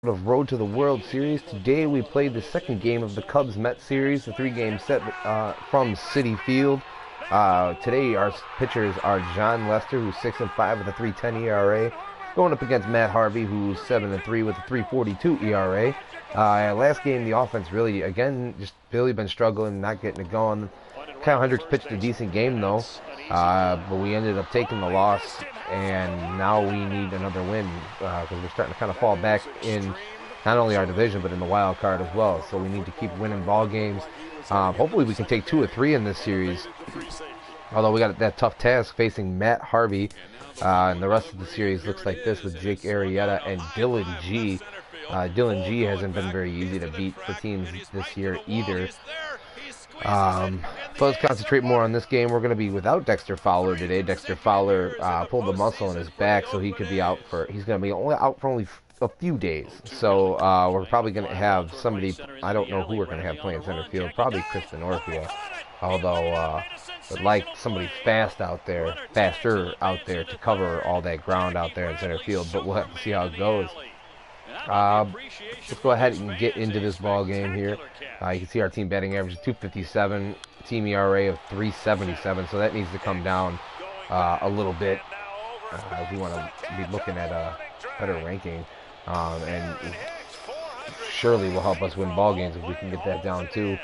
Of Road to the World Series. Today we played the second game of the Cubs-Mets series, the three-game set from Citi Field. Today our pitchers are Jon Lester, who's 6-5 with a 3.10 ERA, going up against Matt Harvey, who's 7-3 with a 3.42 ERA. Last game the offense really, again, just really been struggling, not getting it going. Kyle Hendricks pitched a decent game though, but we ended up taking the loss, and now we need another win because we're starting to kind of fall back in not only our division but in the wild card as well. So we need to keep winning ball games. Hopefully we can take 2 or 3 in this series. Although we got that tough task facing Matt Harvey, and the rest of the series looks like this with Jake Arrieta and Dylan G. Dylan G hasn't been very easy to beat for teams this year either. So let's concentrate more on this game. We're going to be without Dexter Fowler today. Dexter Fowler pulled the muscle in his back, so he could be out for. He's going to be out for only a few days. So we're probably going to have somebody. I don't know who we're going to have playing center field. Probably Chris Denorfia. Although would like somebody faster out there to cover all that ground out there in center field. But we'll have to see how it goes. Let's go ahead and get into this ball game here. You can see our team batting average is 257, team ERA of 3.77, so that needs to come down a little bit if we want to be looking at a better ranking, and surely will help us win ball games if we can get that down too.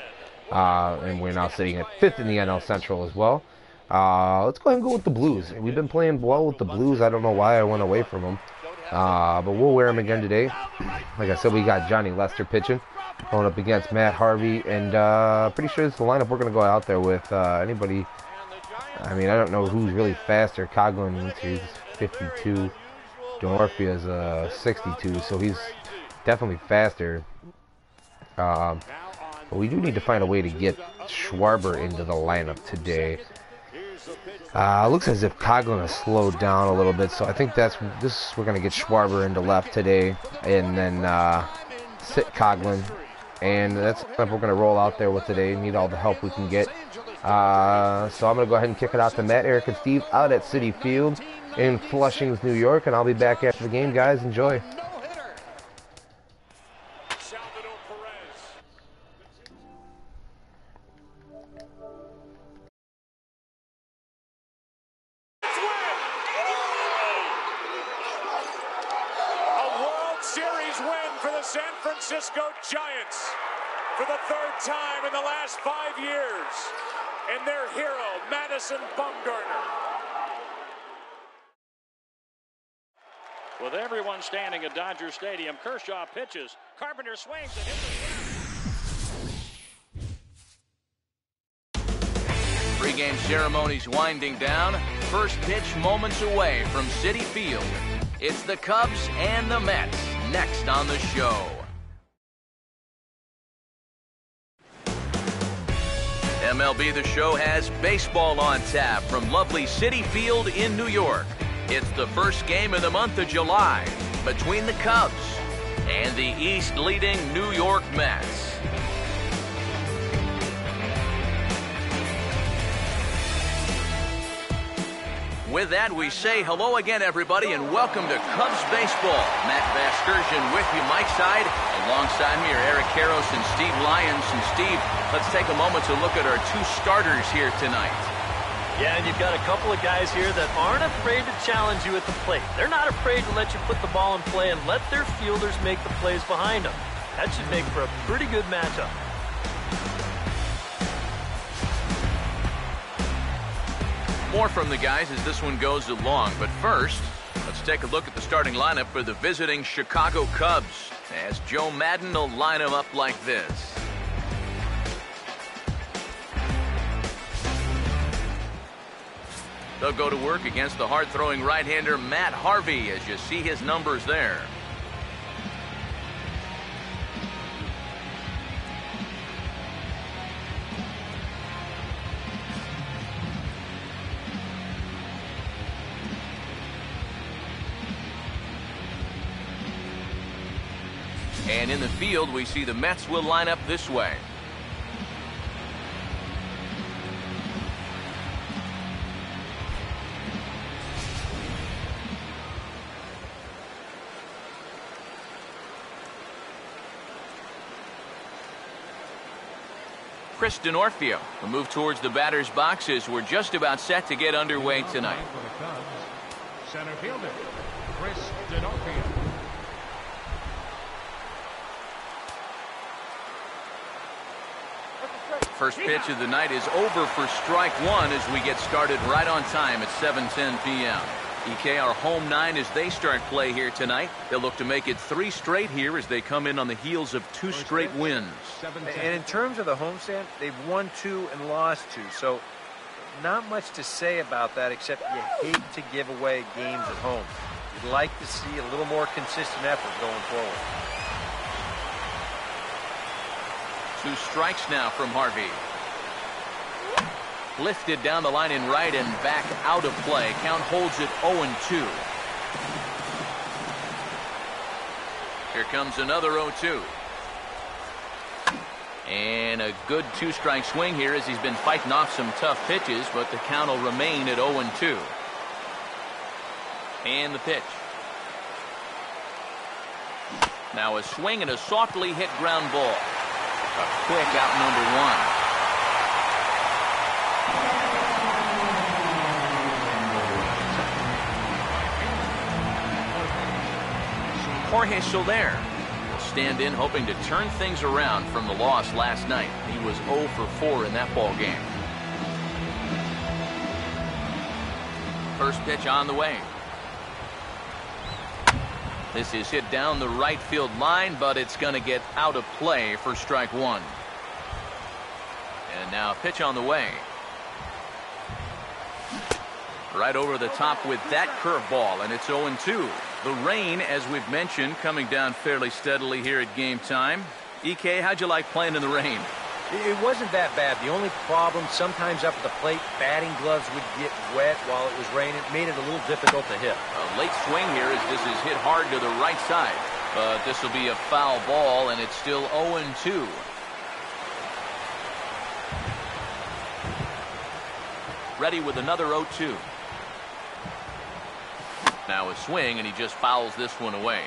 And we're now sitting at 5th in the NL Central as well. Let's go ahead and go with the Blues. We've been playing well with the Blues. I don't know why I went away from them. But we'll wear him again today. Like I said, we got Johnny Lester pitching, going up against Matt Harvey, and pretty sure it's the lineup we're going to go out there with. Anybody, I mean, I don't know who's really faster. Coghlan, he's 52. Denorfia is 62, so he's definitely faster. But we do need to find a way to get Schwarber into the lineup today. Looks as if Coghlan has slowed down a little bit, so I think we're going to get Schwarber into left today, and then sit Coghlan, and that's what we're going to roll out there with today. Need all the help we can get. So I'm going to go ahead and kick it out to Matt, Eric, and Steve out at Citi Field in Flushing, New York, and I'll be back after the game, guys. Enjoy. San Francisco Giants for the 3rd time in the last 5 years, and their hero, Madison Bumgarner. With everyone standing at Dodger Stadium, Kershaw pitches. Carpenter swings and hits. Pre-game ceremonies winding down. First pitch moments away from Citi Field. It's the Cubs and the Mets next on the show. MLB The Show has baseball on tap from lovely Citi Field in New York. It's the first game of the month of July between the Cubs and the East-leading New York Mets. With that, we say hello again, everybody, and welcome to Cubs Baseball. Matt Vasgersian with you, Mike Side. Alongside me are Eric Karros and Steve Lyons. And Steve, let's take a moment to look at our 2 starters here tonight. Yeah, and you've got a couple of guys here that aren't afraid to challenge you at the plate. They're not afraid to let you put the ball in play and let their fielders make the plays behind them. That should make for a pretty good matchup. More from the guys as this one goes along, but first, let's take a look at the starting lineup for the visiting Chicago Cubs, as Joe Maddon will line them up like this. They'll go to work against the hard-throwing right-hander Matt Harvey, as you see his numbers there. And in the field, we see the Mets will line up this way. Chris D'Onofrio will move towards the batter's box as we're just about set to get underway tonight. For the Cubs, center fielder, Chris D'Onofrio. First pitch of the night is over for strike one as we get started right on time at 7:10 p.m. EK, our home nine as they start play here tonight. They'll look to make it 3 straight here as they come in on the heels of 2 straight wins. And in terms of the homestand, they've won 2 and lost 2. So not much to say about that except you hate to give away games at home. You'd like to see a little more consistent effort going forward. 2 strikes now from Harvey. Lifted down the line in right and back out of play. Count holds it 0-2. Here comes another 0-2. And a good 2-strike swing here as he's been fighting off some tough pitches, but the count will remain at 0-2. And the pitch. Now a swing and a softly hit ground ball. A quick out number 1. Jorge Soler will stand in hoping to turn things around from the loss last night. He was 0 for 4 in that ball game. First pitch on the way. This is hit down the right field line, but it's going to get out of play for strike 1. And now pitch on the way. Right over the top with that curveball, and it's 0-2. The rain, as we've mentioned, coming down fairly steadily here at game time. EK, how'd you like playing in the rain? It wasn't that bad. The only problem, sometimes up at the plate, batting gloves would get wet while it was raining. It made it a little difficult to hit. A late swing here as this is hit hard to the right side. But this will be a foul ball, and it's still 0-2. Ready with another 0-2. Now a swing, and he just fouls this one away.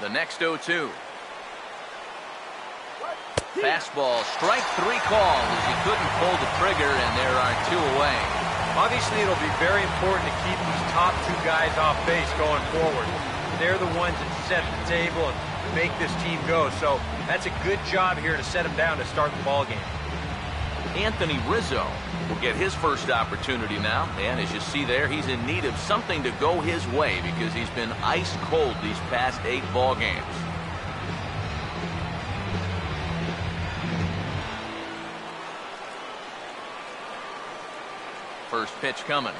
The next 0-2. Fastball, strike 3 call as he couldn't pull the trigger, and there are 2 away. Obviously, it'll be very important to keep these top 2 guys off base going forward. They're the ones that set the table and make this team go. So that's a good job here to set them down to start the ball game. Anthony Rizzo will get his first opportunity now. And as you see there, he's in need of something to go his way because he's been ice cold these past 8 ball games. First pitch coming.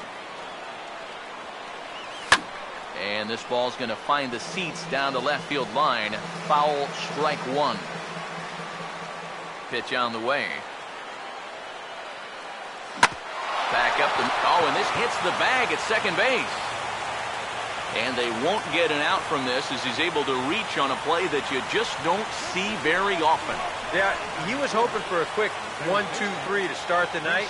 And this ball's going to find the seats down the left field line. Foul, strike 1. Pitch on the way. Back up the... Oh, and this hits the bag at second base. And they won't get an out from this as he's able to reach on a play that you just don't see very often. Yeah, he was hoping for a quick 1-2-3 to start the night.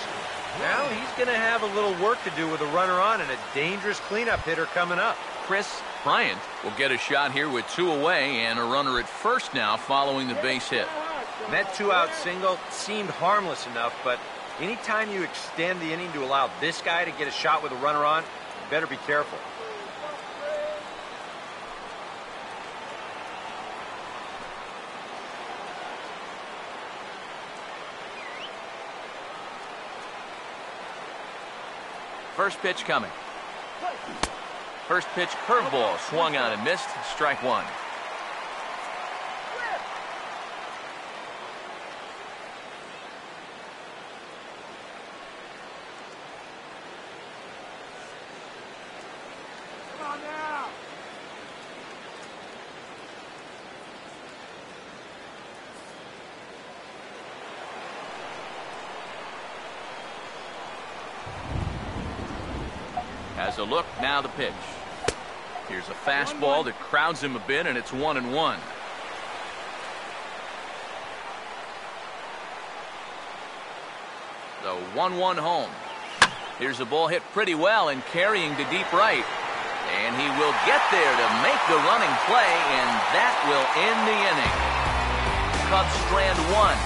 Now he's going to have a little work to do with a runner on and a dangerous cleanup hitter coming up. Chris Bryant will get a shot here with 2 away and a runner at first now following the base hit. And that 2-out single seemed harmless enough, but anytime you extend the inning to allow this guy to get a shot with a runner on, you better be careful. First pitch coming. First pitch curveball swung on and missed. Strike 1. Come on now. Has a look, now the pitch. Here's a fastball that crowds him a bit, and it's 1-1. The 1-1 home. Here's the ball hit pretty well and carrying to deep right. And he will get there to make the running play, and that will end the inning. Cubs strand one.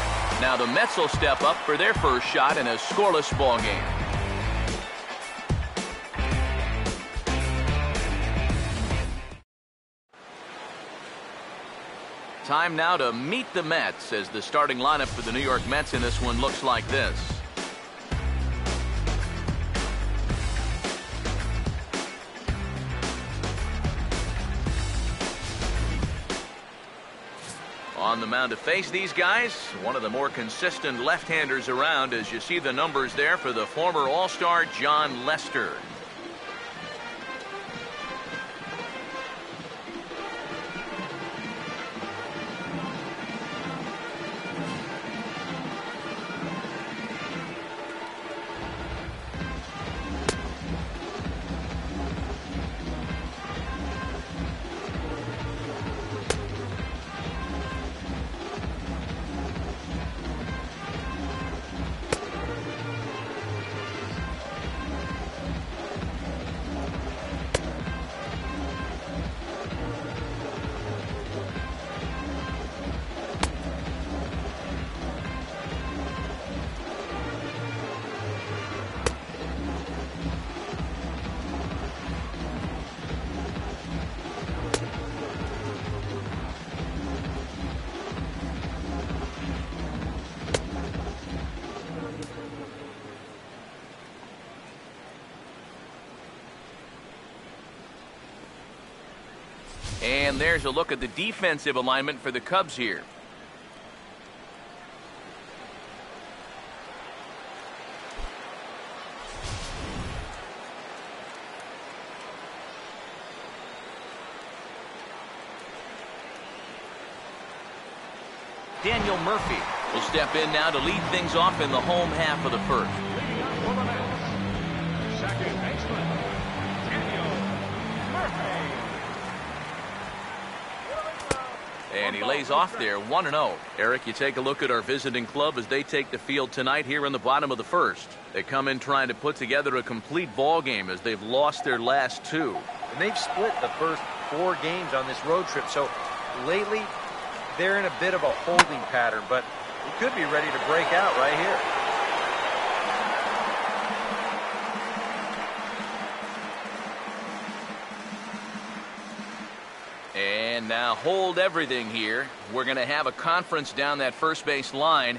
Now the Mets will step up for their first shot in a scoreless ball game. Time now to meet the Mets, as the starting lineup for the New York Mets in this one looks like this. On the mound to face these guys, one of the more consistent left-handers around, as you see the numbers there for the former All-Star Jon Lester. And there's a look at the defensive alignment for the Cubs here. Daniel Murphy will step in now to lead things off in the home half of the first. Second baseman, Daniel Murphy. And he lays off there 1-0. Eric, you take a look at our visiting club as they take the field tonight here in the bottom of the first. They come in trying to put together a complete ball game as they've lost their last two. And they've split the first 4 games on this road trip. So lately, they're in a bit of a holding pattern, but he could be ready to break out right here. And now hold everything here. We're going to have a conference down that first base line,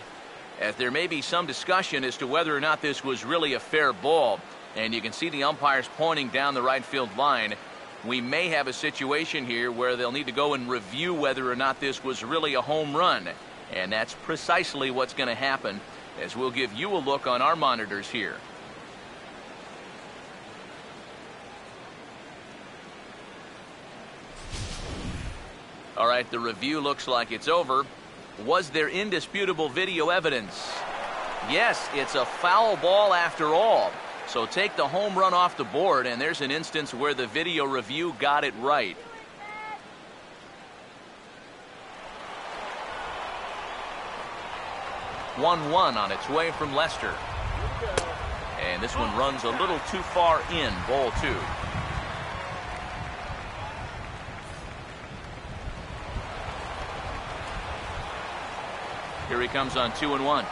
as there may be some discussion as to whether or not this was really a fair ball. And you can see the umpires pointing down the right field line. We may have a situation here where they'll need to go and review whether or not this was really a home run. And that's precisely what's going to happen, as we'll give you a look on our monitors here. All right, the review looks like it's over. Was there indisputable video evidence? Yes, it's a foul ball after all. So take the home run off the board, and there's an instance where the video review got it right. (1-1) on its way from Lester. And this one runs a little too far in, ball 2. Here he comes on 2-1.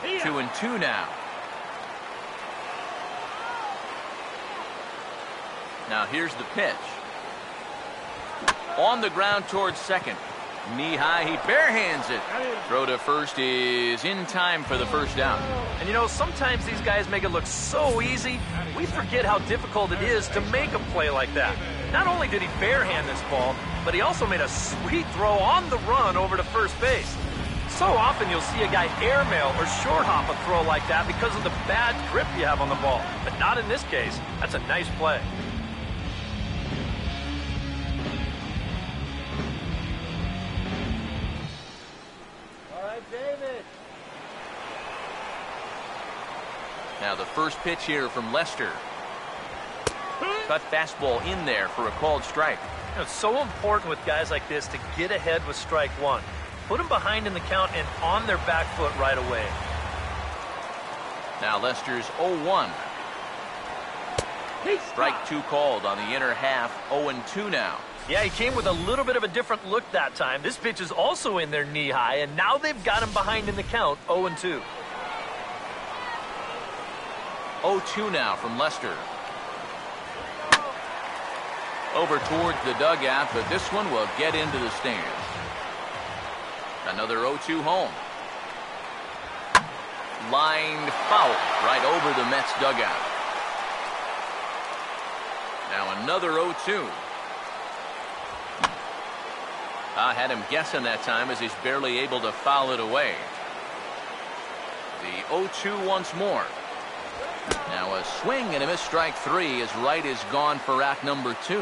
2-2 now. Now here's the pitch. On the ground towards second. Knee high, he barehands it. Throw to first is in time for the first down. And you know, sometimes these guys make it look so easy, we forget how difficult it is to make a play like that. Not only did he barehand this ball, but he also made a sweet throw on the run over to first base. So often you'll see a guy airmail or short hop a throw like that because of the bad grip you have on the ball. But not in this case. That's a nice play. Now the first pitch here from Lester. Cut fastball in there for a called strike. You know, it's so important with guys like this to get ahead with strike one. Put them behind in the count and on their back foot right away. Now Lester's 0-1. Strike 2 called on the inner half. 0-2 now. Yeah, he came with a little bit of a different look that time. This pitch is also in their knee high, and now they've got him behind in the count. 0-2. 0-2 now from Lester. Over towards the dugout, but this one will get into the stands. Another 0-2 home. Lined foul right over the Mets dugout. Now another 0-2. I had him guessing that time as he's barely able to foul it away. The 0-2 once more. Now a swing and a miss, strike 3 as right is gone for at number 2.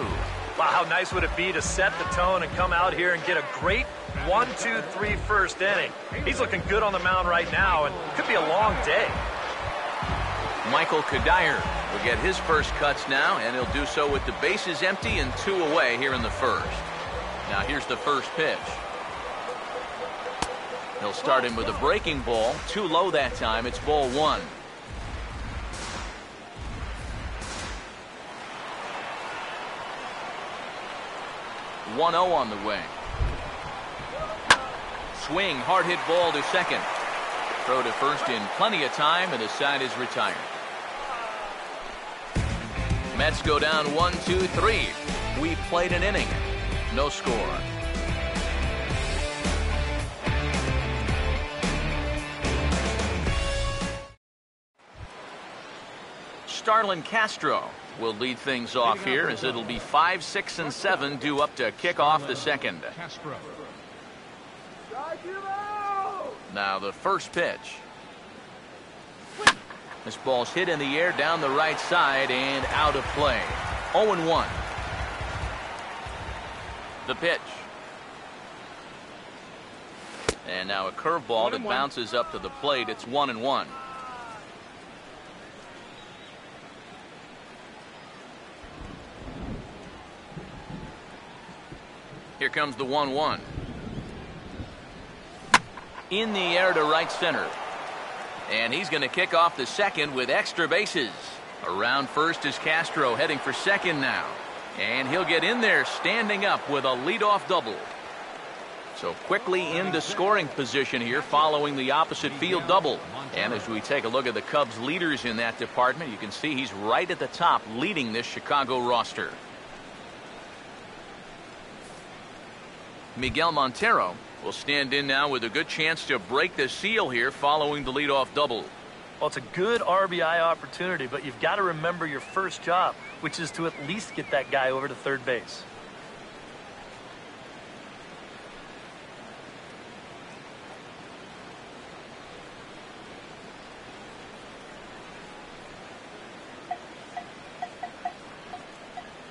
Wow, how nice would it be to set the tone and come out here and get a great 1-2-3 first inning. He's looking good on the mound right now, and could be a long day. Michael Cuddyer will get his first cuts now, and he'll do so with the bases empty and 2 away here in the first. Now here's the first pitch. He'll start him with a breaking ball. Too low that time. It's ball 1. One 0 on the way. Swing, hard hit ball to second. Throw to first in plenty of time, and the side is retired. Mets go down 1-2-3. We played an inning. No score. Starlin Castro will lead things off here as it'll be 5, 6, and 7 due up to kick off the second. Now the first pitch. This ball's hit in the air down the right side and out of play. 0-1. The pitch. And now a curveball that bounces up to the plate. It's 1-1. Here comes the 1-1. In the air to right center. And he's going to kick off the second with extra bases. Around first is Castro, heading for second now. And he'll get in there standing up with a leadoff double. So quickly into scoring position here following the opposite field double. And as we take a look at the Cubs leaders in that department, you can see he's right at the top leading this Chicago roster. Miguel Montero will stand in now with a good chance to break the seal here following the leadoff double. Well, it's a good RBI opportunity, but you've got to remember your first job, which is to at least get that guy over to third base.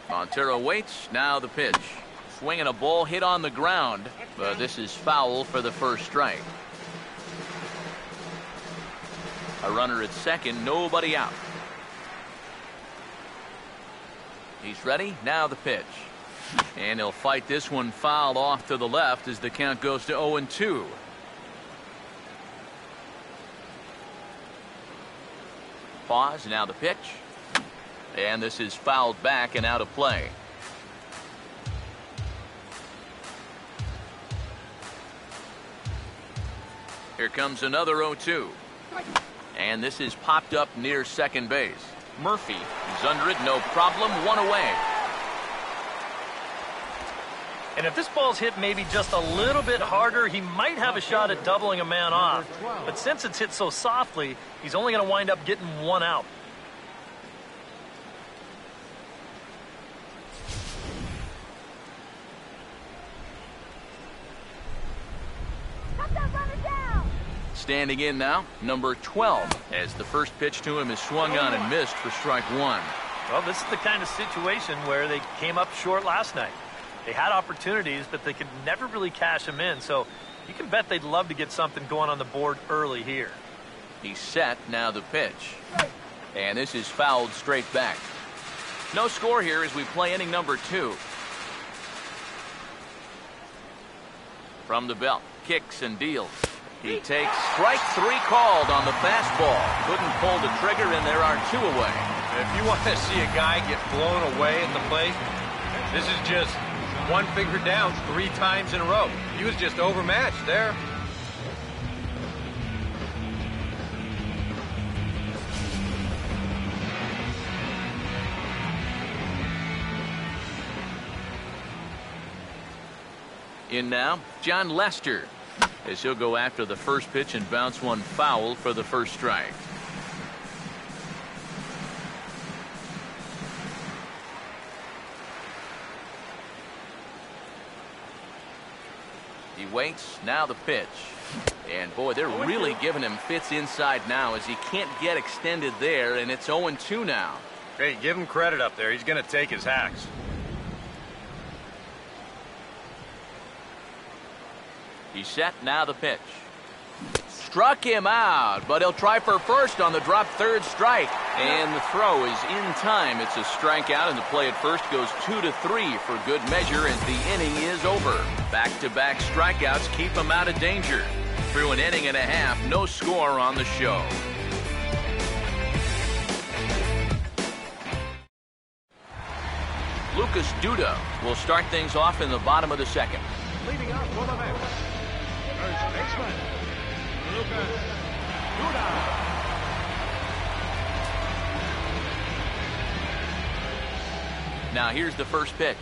Montero waits. Now the pitch. Swinging a ball hit on the ground, but this is foul for the first strike. A runner at second, nobody out. He's ready. Now the pitch. And he'll fight this one foul off to the left as the count goes to 0-2. Pause. Now the pitch. And this is fouled back and out of play. Here comes another 0-2. And this is popped up near second base. Murphy is under it, no problem, 1 away. And if this ball's hit maybe just a little bit harder, he might have a shot at doubling a man off. But since it's hit so softly, he's only going to wind up getting 1 out. Standing in now, number 12, as the first pitch to him is swung on and missed for strike 1. Well, this is the kind of situation where they came up short last night. They had opportunities, but they could never really cash them in, so you can bet they'd love to get something going on the board early here. He's set. Now the pitch. And this is fouled straight back. No score here as we play inning number 2. From the belt, kicks and deals. He takes strike 3 called on the fastball. Couldn't pull the trigger, and there are 2 away. If you want to see a guy get blown away at the plate, this is just one finger down 3 times in a row. He was just overmatched there. In now, John Lester, as he'll go after the first pitch and bounce one foul for the first strike. He waits, now the pitch. And boy, they're really giving him fits inside now as he can't get extended there, and it's 0-2 now. Hey, give him credit up there. He's going to take his hacks. He's set, now the pitch. Struck him out, but he'll try for first on the drop third strike. And the throw is in time. It's a strikeout, and the play at first goes 2-3 for good measure as the inning is over. Back-to-back strikeouts keep him out of danger. Through an inning and a half, no score on the show. Lucas Duda will start things off in the bottom of the second. Leading up for the Mets, first baseman, Lucas Duda. Now here's the first pitch.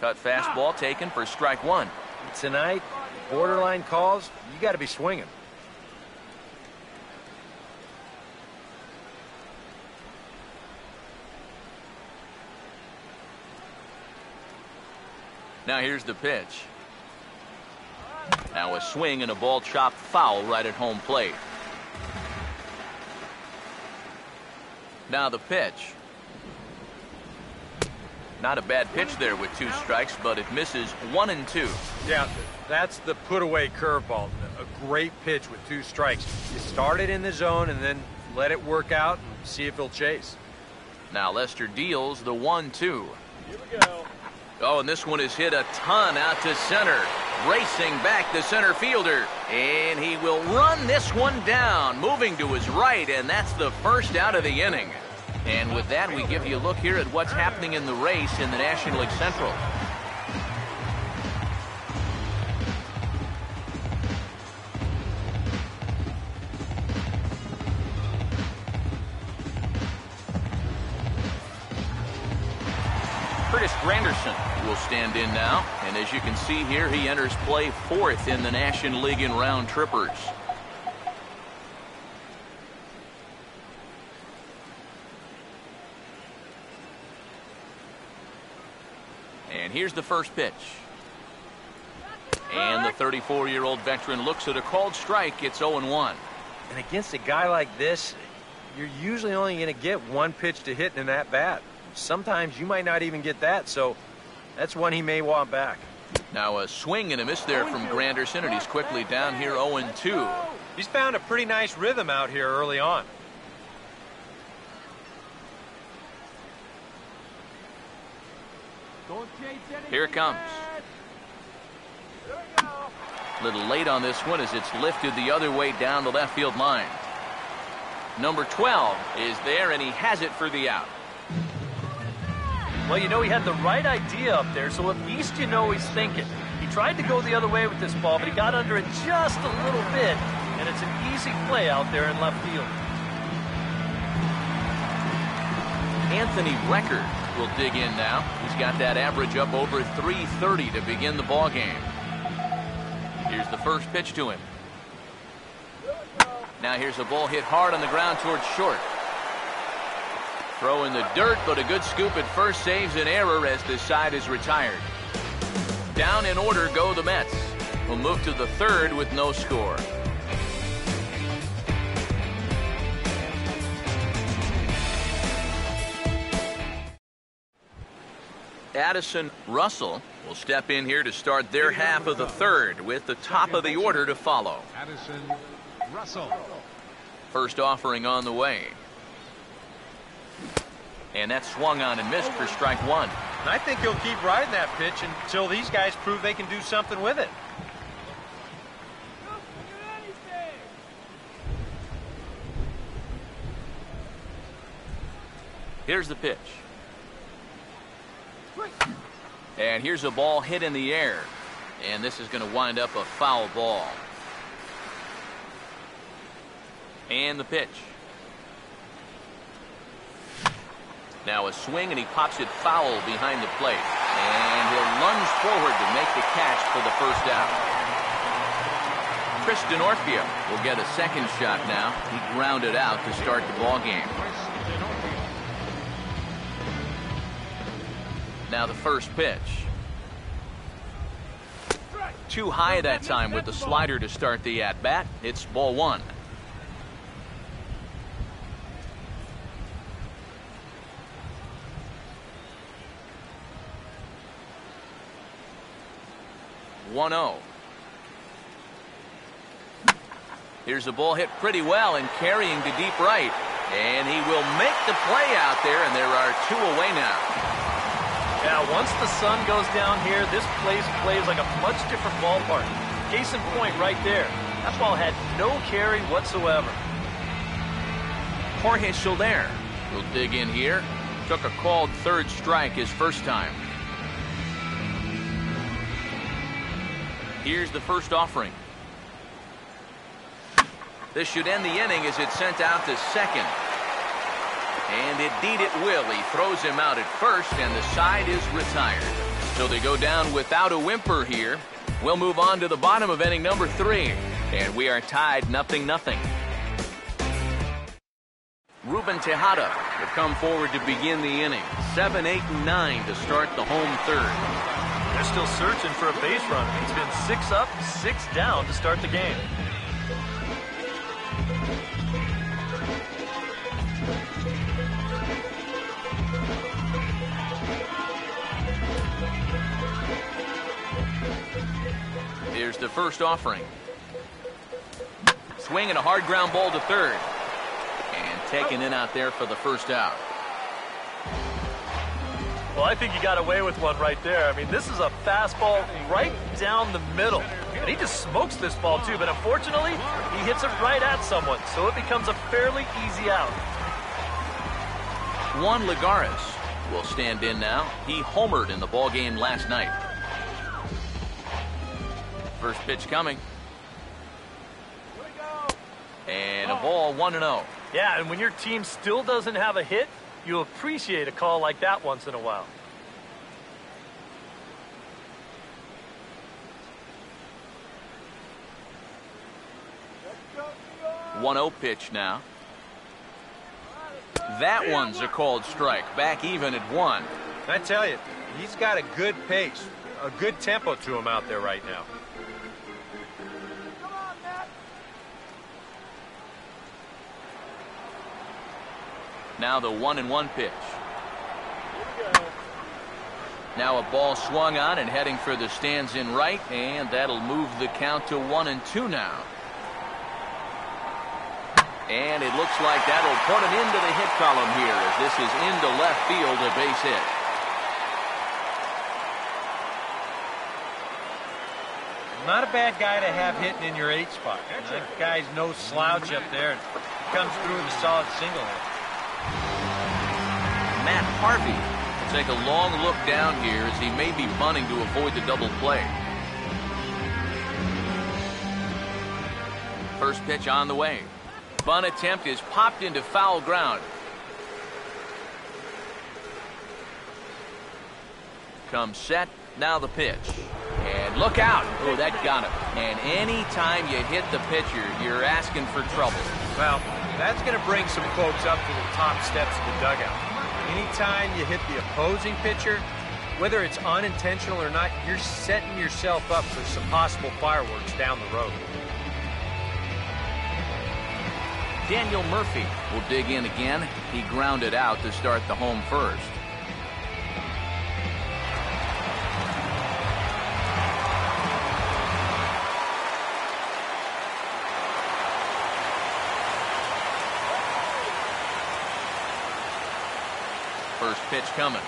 Cut fastball taken for strike 1. Tonight, borderline calls, you got to be swinging. Now here's the pitch. Now a swing and a ball chopped foul right at home plate. Now the pitch. Not a bad pitch there with 2 strikes, but it misses 1-2. Yeah, that's the put-away curveball. A great pitch with 2 strikes. You start it in the zone and then let it work out and see if he'll chase. Now Lester deals the 1-2. Here we go. Oh, and this one is hit a ton out to center. Racing back the center fielder. And he will run this one down, moving to his right, and that's the first out of the inning. And with that, we give you a look here at what's happening in the race in the National League Central. Curtis Granderson will stand in now, and as you can see here, he enters play 4th in the National League in round trippers. And here's the first pitch. And the 34-year-old veteran looks at a called strike. It's 0-1. And against a guy like this, you're usually only going to get 1 pitch to hit in that bat. Sometimes you might not even get that, so that's one he may want back. Now a swing and a miss there from Granderson, and he's quickly down here 0-2. He's found a pretty nice rhythm out here early on. Here it comes. A little late on this one as it's lifted the other way down the left field line. Number 12 is there, and he has it for the out. Well, you know, he had the right idea up there, so at least you know he's thinking. He tried to go the other way with this ball, but he got under it just a little bit, and it's an easy play out there in left field. Anthony Record will dig in now. He's got that average up over 330 to begin the ball game. Here's the first pitch to him. Now here's a ball hit hard on the ground towards short. Throw in the dirt, but a good scoop at first saves an error as this side is retired. Down in order go the Mets. We'll move to the 3rd with no score. Addison Russell will step in here to start their half of the 3rd with the top of the order to follow. Addison Russell. First offering on the way. And that swung on and missed for strike 1. And I think he'll keep riding that pitch until these guys prove they can do something with it. Here's the pitch. And here's a ball hit in the air. And this is going to wind up a foul ball. And the pitch. Now a swing, and he pops it foul behind the plate. And he'll lunge forward to make the catch for the first out. Chris Denorfia will get a second shot now. He grounded out to start the ball game. Now the first pitch. Too high that time with the slider to start the at-bat. It's ball one. One 0. Here's a ball hit pretty well and carrying to deep right. And he will make the play out there, and there are two away now. Yeah, once the sun goes down here, this place plays like a much different ballpark. Case in point right there. That ball had no carry whatsoever. Jorge Soler will dig in here. Took a called third strike his first time. Here's the first offering. This should end the inning as it's sent out to second. And indeed it will. He throws him out at first, and the side is retired. So they go down without a whimper here. We'll move on to the bottom of inning number 3. And we are tied 0-0. Ruben Tejada will come forward to begin the inning. 7, 8, and 9 to start the home third. They're still searching for a base runner. It's been 6 up, 6 down to start the game. Here's the first offering. Swing and a hard ground ball to third. And taken in out there for the first out. Well, I think you got away with one right there. I mean, this is a fastball right down the middle. And he just smokes this ball, too. But unfortunately, he hits it right at someone. So it becomes a fairly easy out. Juan Lagares will stand in now. He homered in the ball game last night. First pitch coming. And a ball, 1-0. Yeah, and when your team still doesn't have a hit, you appreciate a call like that once in a while. The 1-0 pitch now. That one's a called strike. Back even at 1. I tell you, he's got a good pace, a good tempo to him out there right now. Now the 1-1 pitch. Now a ball swung on and heading for the stands in right, and that'll move the count to 1-2 now. And it looks like that'll put him into the hit column here as this is into left field, a base hit. Not a bad guy to have hitting in your 8 spot. That guy's no slouch up there, and comes through with a solid single hit. Matt Harvey will take a long look down here as he may be bunting to avoid the double play. First pitch on the way. Bunt attempt is popped into foul ground. Comes set. Now the pitch. And look out. Oh, that got him. And any time you hit the pitcher, you're asking for trouble. Well, that's going to bring some folks up to the top steps of the dugout. Anytime you hit the opposing pitcher, whether it's unintentional or not, you're setting yourself up for some possible fireworks down the road. Daniel Murphy will dig in again. He grounded out to start the home first. First pitch coming.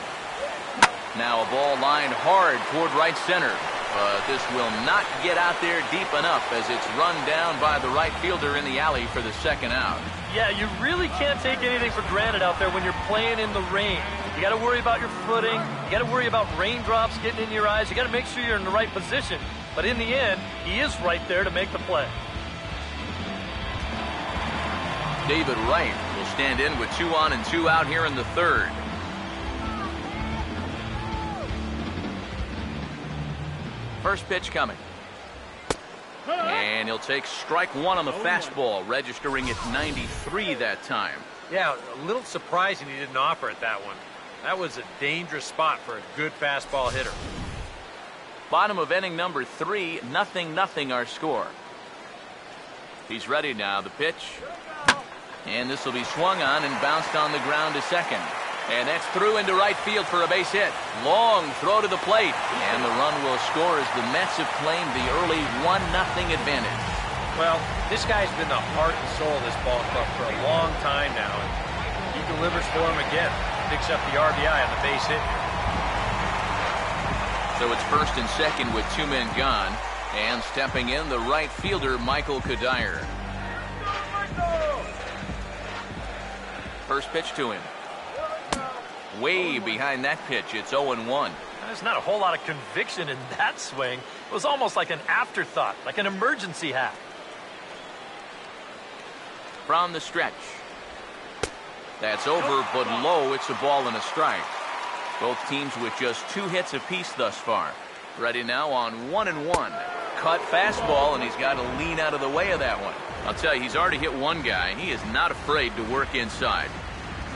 Now a ball lined hard toward right center. But this will not get out there deep enough as it's run down by the right fielder in the alley for the second out. Yeah, you really can't take anything for granted out there when you're playing in the rain. You got to worry about your footing. You got to worry about raindrops getting in your eyes. You got to make sure you're in the right position. But in the end, he is right there to make the play. David Wright will stand in with 2 on and 2 out here in the third. First pitch coming. And he'll take strike 1 on the fastball, registering at 93 that time. Yeah, a little surprising he didn't offer it that one. That was a dangerous spot for a good fastball hitter. Bottom of inning number 3, 0-0 our score. He's ready now, the pitch. And this will be swung on and bounced on the ground to second. And that's through into right field for a base hit. Long throw to the plate. And the run will score as the Mets have claimed the early 1-0 advantage. Well, this guy's been the heart and soul of this ball club for a long time now. And he delivers for him again. Picks up the RBI on the base hit here. So it's first and second with 2 men gone. And stepping in, the right fielder, Michael Kadire. First pitch to him. Way behind that pitch. It's 0-1. There's not a whole lot of conviction in that swing. It was almost like an afterthought, like an emergency hack. From the stretch. That's over, but low. It's a ball and a strike. Both teams with just 2 hits apiece thus far. Ready now on 1-1. Cut fastball, and he's got to lean out of the way of that one. I'll tell you, he's already hit one guy, and he is not afraid to work inside.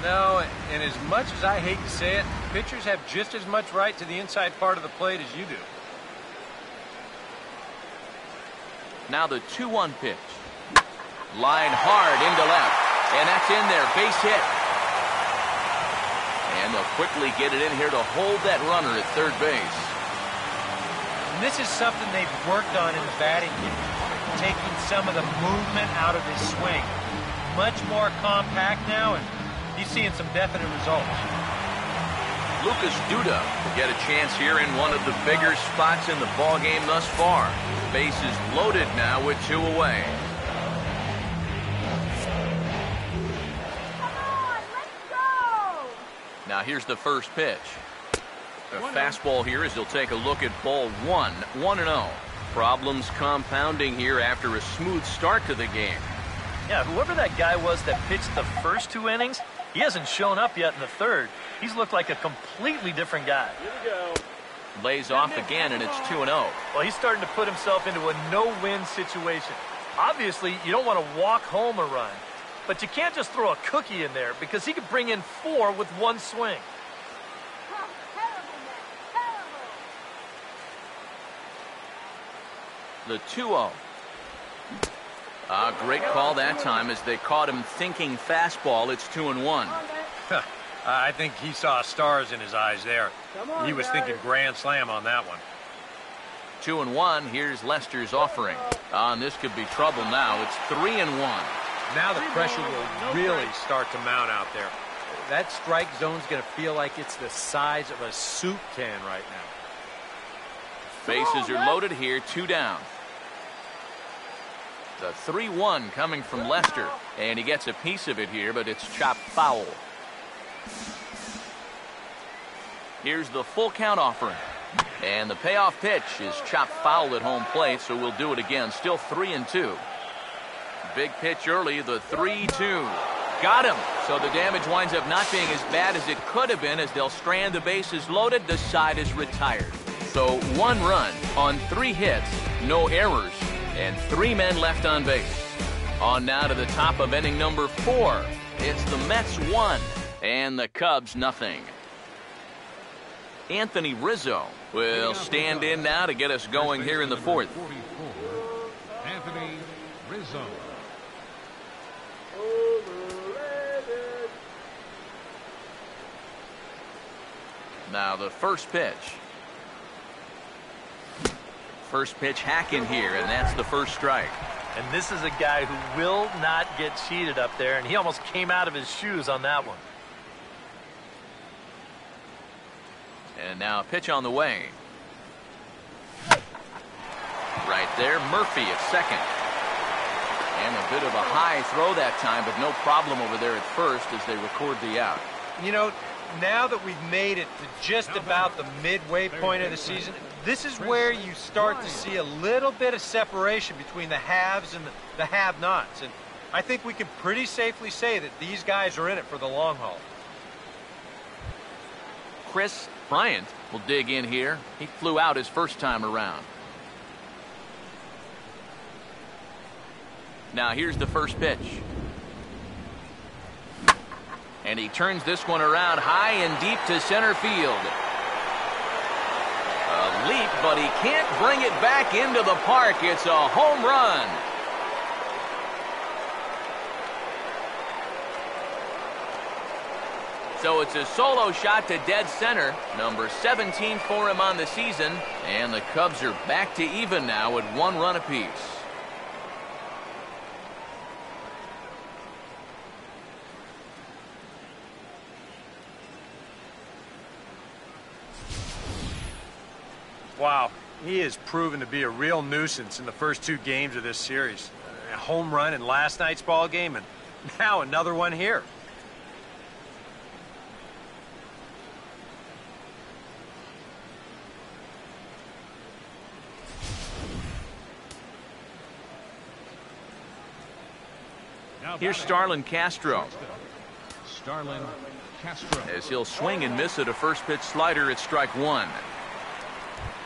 No, and as much as I hate to say it, pitchers have just as much right to the inside part of the plate as you do. Now the 2-1 pitch. Line hard into left, and that's in there. Base hit. And they'll quickly get it in here to hold that runner at third base. And this is something they've worked on in the batting game, taking some of the movement out of his swing. Much more compact now, and he's seeing some definite results. Lucas Duda will get a chance here in one of the bigger spots in the ballgame thus far. Bases loaded now with 2 away. Now here's the first pitch. A fastball here as he'll take a look at ball 1, 1-0. Problems compounding here after a smooth start to the game. Yeah, whoever that guy was that pitched the first 2 innings, he hasn't shown up yet in the third. He's looked like a completely different guy. Here we go. Lays off again, and it's 2-0. Well, he's starting to put himself into a no-win situation. Obviously, you don't want to walk home a run, but you can't just throw a cookie in there because he could bring in 4 with 1 swing. The 2-0. Great call that time as they caught him thinking fastball. It's 2-1. I think he saw stars in his eyes there. He was thinking grand slam on that one. 2-1. Here's Lester's offering. And this could be trouble now. It's 3-1. Now the pressure will really start to mount out there. That strike zone's going to feel like it's the size of a soup can right now. Bases are loaded here. 2 down. The 3-1 coming from Lester. And he gets a piece of it here, but it's chopped foul. Here's the full count offering. And the payoff pitch is chopped foul at home plate, so we'll do it again. Still 3-2. Big pitch early, the 3-2. Got him. So the damage winds up not being as bad as it could have been as they'll strand the bases loaded. The side is retired. So 1 run on 3 hits, no errors, and 3 men left on base. On now to the top of inning number 4. It's the Mets 1 and the Cubs nothing. Anthony Rizzo will stand in now to get us going here in the 4th. Anthony Rizzo. Now the first pitch. First pitch hack in here, and that's the first strike. And this is a guy who will not get cheated up there, and he almost came out of his shoes on that one. And now a pitch on the way. right there. Murphy at second. And a bit of a high throw that time, but no problem over there at first as they record the out. You know, now that we've made it to just about the midway point of the season, this is where you start to see a little bit of separation between the haves and the have-nots. And I think we can pretty safely say that these guys are in it for the long haul. Chris Bryant will dig in here. He flew out his first time around. Now here's the first pitch. And he turns this one around high and deep to center field. A leap, but he can't bring it back into the park. It's a home run. So it's a solo shot to dead center. Number 17 for him on the season. And the Cubs are back to even now at 1 run apiece. Wow, he has proven to be a real nuisance in the first 2 games of this series. A home run in last night's ball game, and now another one here. Here's Starlin Castro. Starlin Castro. As he'll swing and miss at a first pitch slider at strike 1.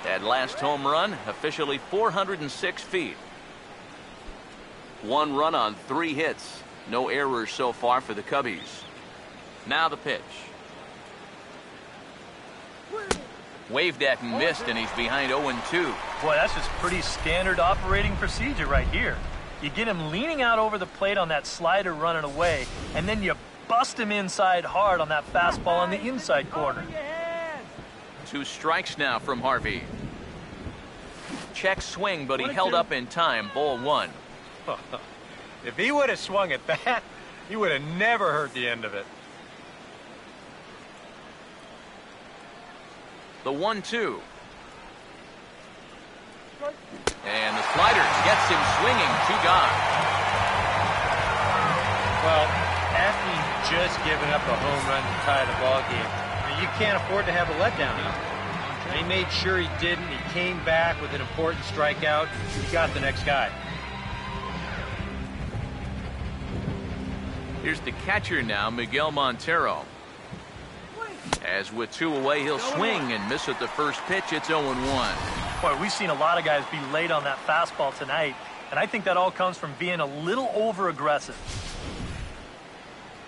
That last home run, officially 406 feet. 1 run on 3 hits. No errors so far for the Cubbies. Now the pitch. Waved at and missed, and he's behind 0-2. Boy, that's just pretty standard operating procedure right here. You get him leaning out over the plate on that slider running away, and then you bust him inside hard on that fastball on the inside corner. 2 strikes now from Harvey. Check swing, but he held up in time. Ball 1. If he would have swung at that, he would have never heard the end of it. The 1-2. And the slider gets him swinging. 2 gone. Well, after you've just given up a home run to tie the ball game, you can't afford to have a letdown. He made sure he didn't. He came back with an important strikeout. He got the next guy. Here's the catcher now, Miguel Montero. As with 2 away, he'll swing and miss at the first pitch. It's 0-1. Boy, we've seen a lot of guys be late on that fastball tonight, and I think that all comes from being a little over-aggressive.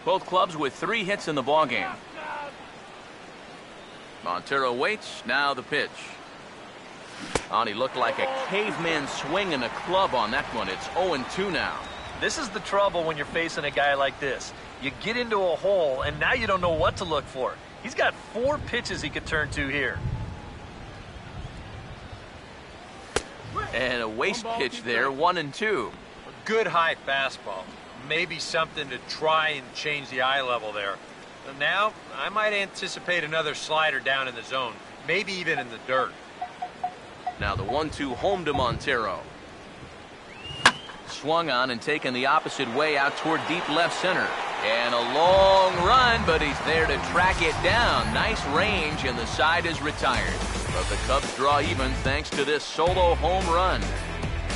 Both clubs with 3 hits in the ballgame. Montero waits. Now the pitch. Oh, he looked like a caveman swinging a club on that one. It's 0-2 now. This is the trouble when you're facing a guy like this. You get into a hole, and now you don't know what to look for. He's got 4 pitches he could turn to here. And a waste pitch there, 1-2. A good high fastball. Maybe something to try and change the eye level there. And now, I might anticipate another slider down in the zone. Maybe even in the dirt. Now the 1-2 home to Montero. Swung on and taken the opposite way out toward deep left center. And a long run, but he's there to track it down. Nice range, and the side is retired. But the Cubs draw even thanks to this solo home run.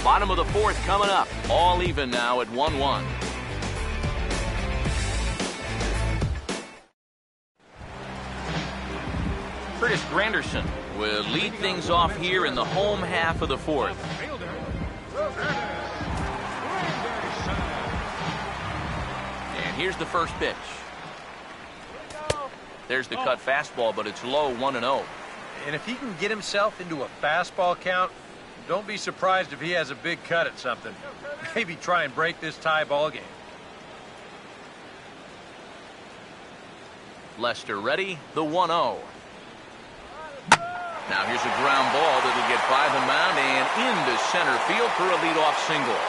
Bottom of the 4th coming up. All even now at 1-1. Curtis Granderson will lead things off here in the home half of the 4th. And here's the first pitch. There's the cut fastball, but it's low, 1-0. And if he can get himself into a fastball count, don't be surprised if he has a big cut at something. Maybe try and break this tie ball game. Lester ready, the 1-0. Now here's a ground ball that'll get by the mound and into center field for a leadoff single.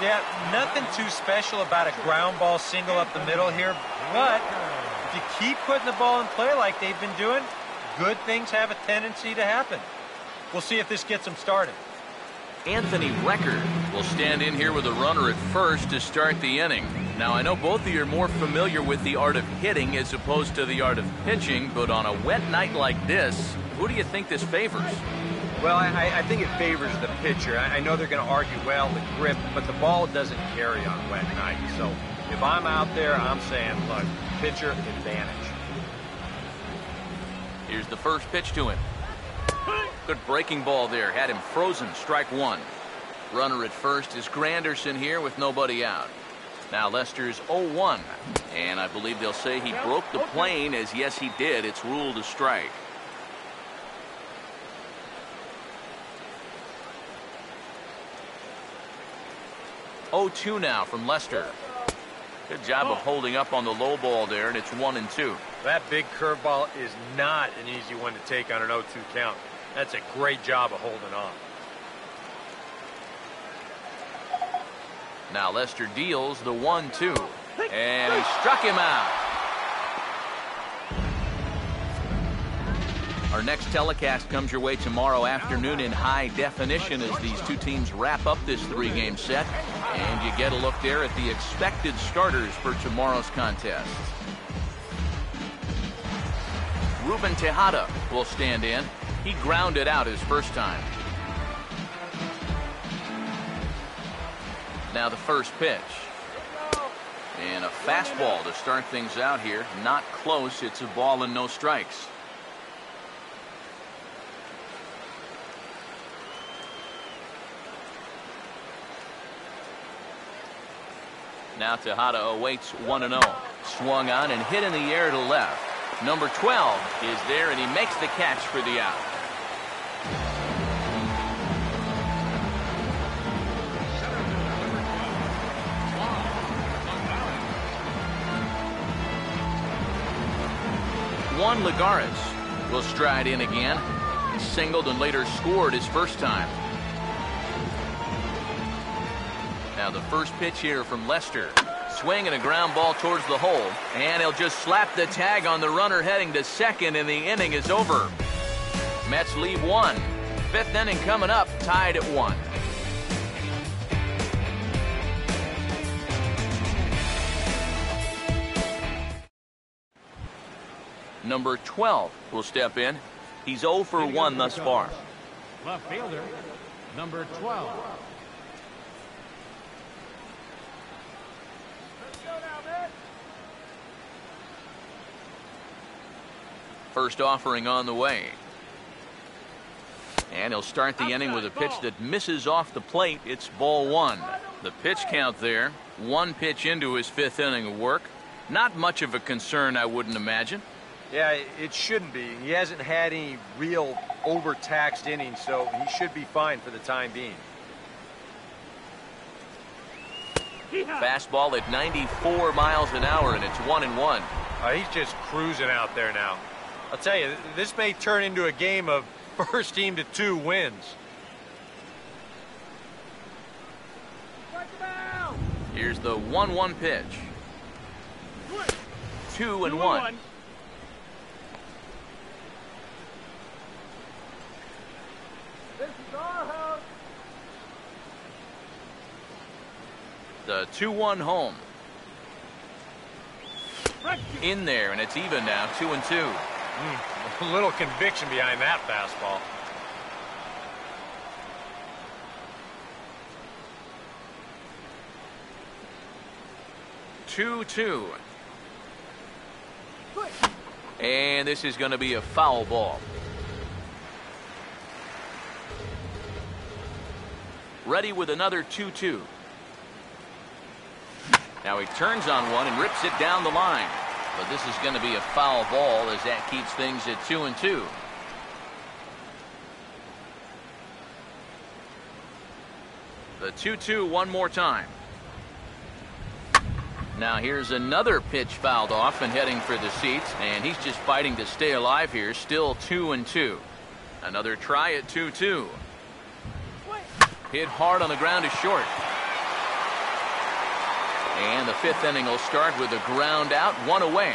Yeah, nothing too special about a ground ball single up the middle here, but if you keep putting the ball in play like they've been doing, good things have a tendency to happen. We'll see if this gets them started. Anthony Record will stand in here with a runner at first to start the inning. Now, I know both of you are more familiar with the art of hitting as opposed to the art of pitching, but on a wet night like this, who do you think this favors? Well, I think it favors the pitcher. I know they're going to argue, well, the grip, but the ball doesn't carry on wet night. So if I'm out there, I'm saying, look, pitcher advantage. Here's the first pitch to him. Good breaking ball there. Had him frozen. Strike one. Runner at first is Granderson here with nobody out. Now Lester's 0-1. And I believe they'll say he broke the plane, as yes he did. It's ruled a strike. Oh-2 now from Lester. Good job of holding up on the low ball there, and it's 1-2. That big curveball is not an easy one to take on an 0-2 count. That's a great job of holding on. Now Lester deals the 1-2, and he struck him out. Our next telecast comes your way tomorrow afternoon in high definition as these two teams wrap up this three-game set, and you get a look there at the expected starters for tomorrow's contest. Ruben Tejada will stand in. He grounded out his first time. Now the first pitch. And a fastball to start things out here. Not close. It's a ball and no strikes. Now Tejada awaits 1-0. Swung on and hit in the air to left. Number 12 is there, and he makes the catch for the out. Juan Lagares will stride in again. He singled and later scored his first time. Now the first pitch here from Lester. Swing and a ground ball towards the hole. And he'll just slap the tag on the runner heading to second, and the inning is over. Mets leave one. Fifth inning coming up, tied at 1. Number 12 will step in. He's 0 for 1 thus far. Left fielder, number 12. First offering on the way. And he'll start the inning with a pitch that misses off the plate. It's ball 1. The pitch count there. 1 pitch into his 5th inning of work. Not much of a concern, I wouldn't imagine. Yeah, it shouldn't be. He hasn't had any real overtaxed innings, so he should be fine for the time being. Fastball at 94 miles an hour, and it's 1-1. He's just cruising out there now. I'll tell you, this may turn into a game of first team to 2 wins. Here's the 1-1 pitch. 2-1. The 2-1 home. In there, and it's even now, 2-2. A little conviction behind that fastball. Two. And this is going to be a foul ball. Ready with another 2-2. Now he turns on one and rips it down the line. But this is going to be a foul ball as that keeps things at 2-2. The 2-2 one more time. Now here's another pitch fouled off and heading for the seats, and he's just fighting to stay alive here. Still 2-2. Another try at 2-2. Hit hard on the ground is short. And the 5th inning will start with a ground out, 1 away.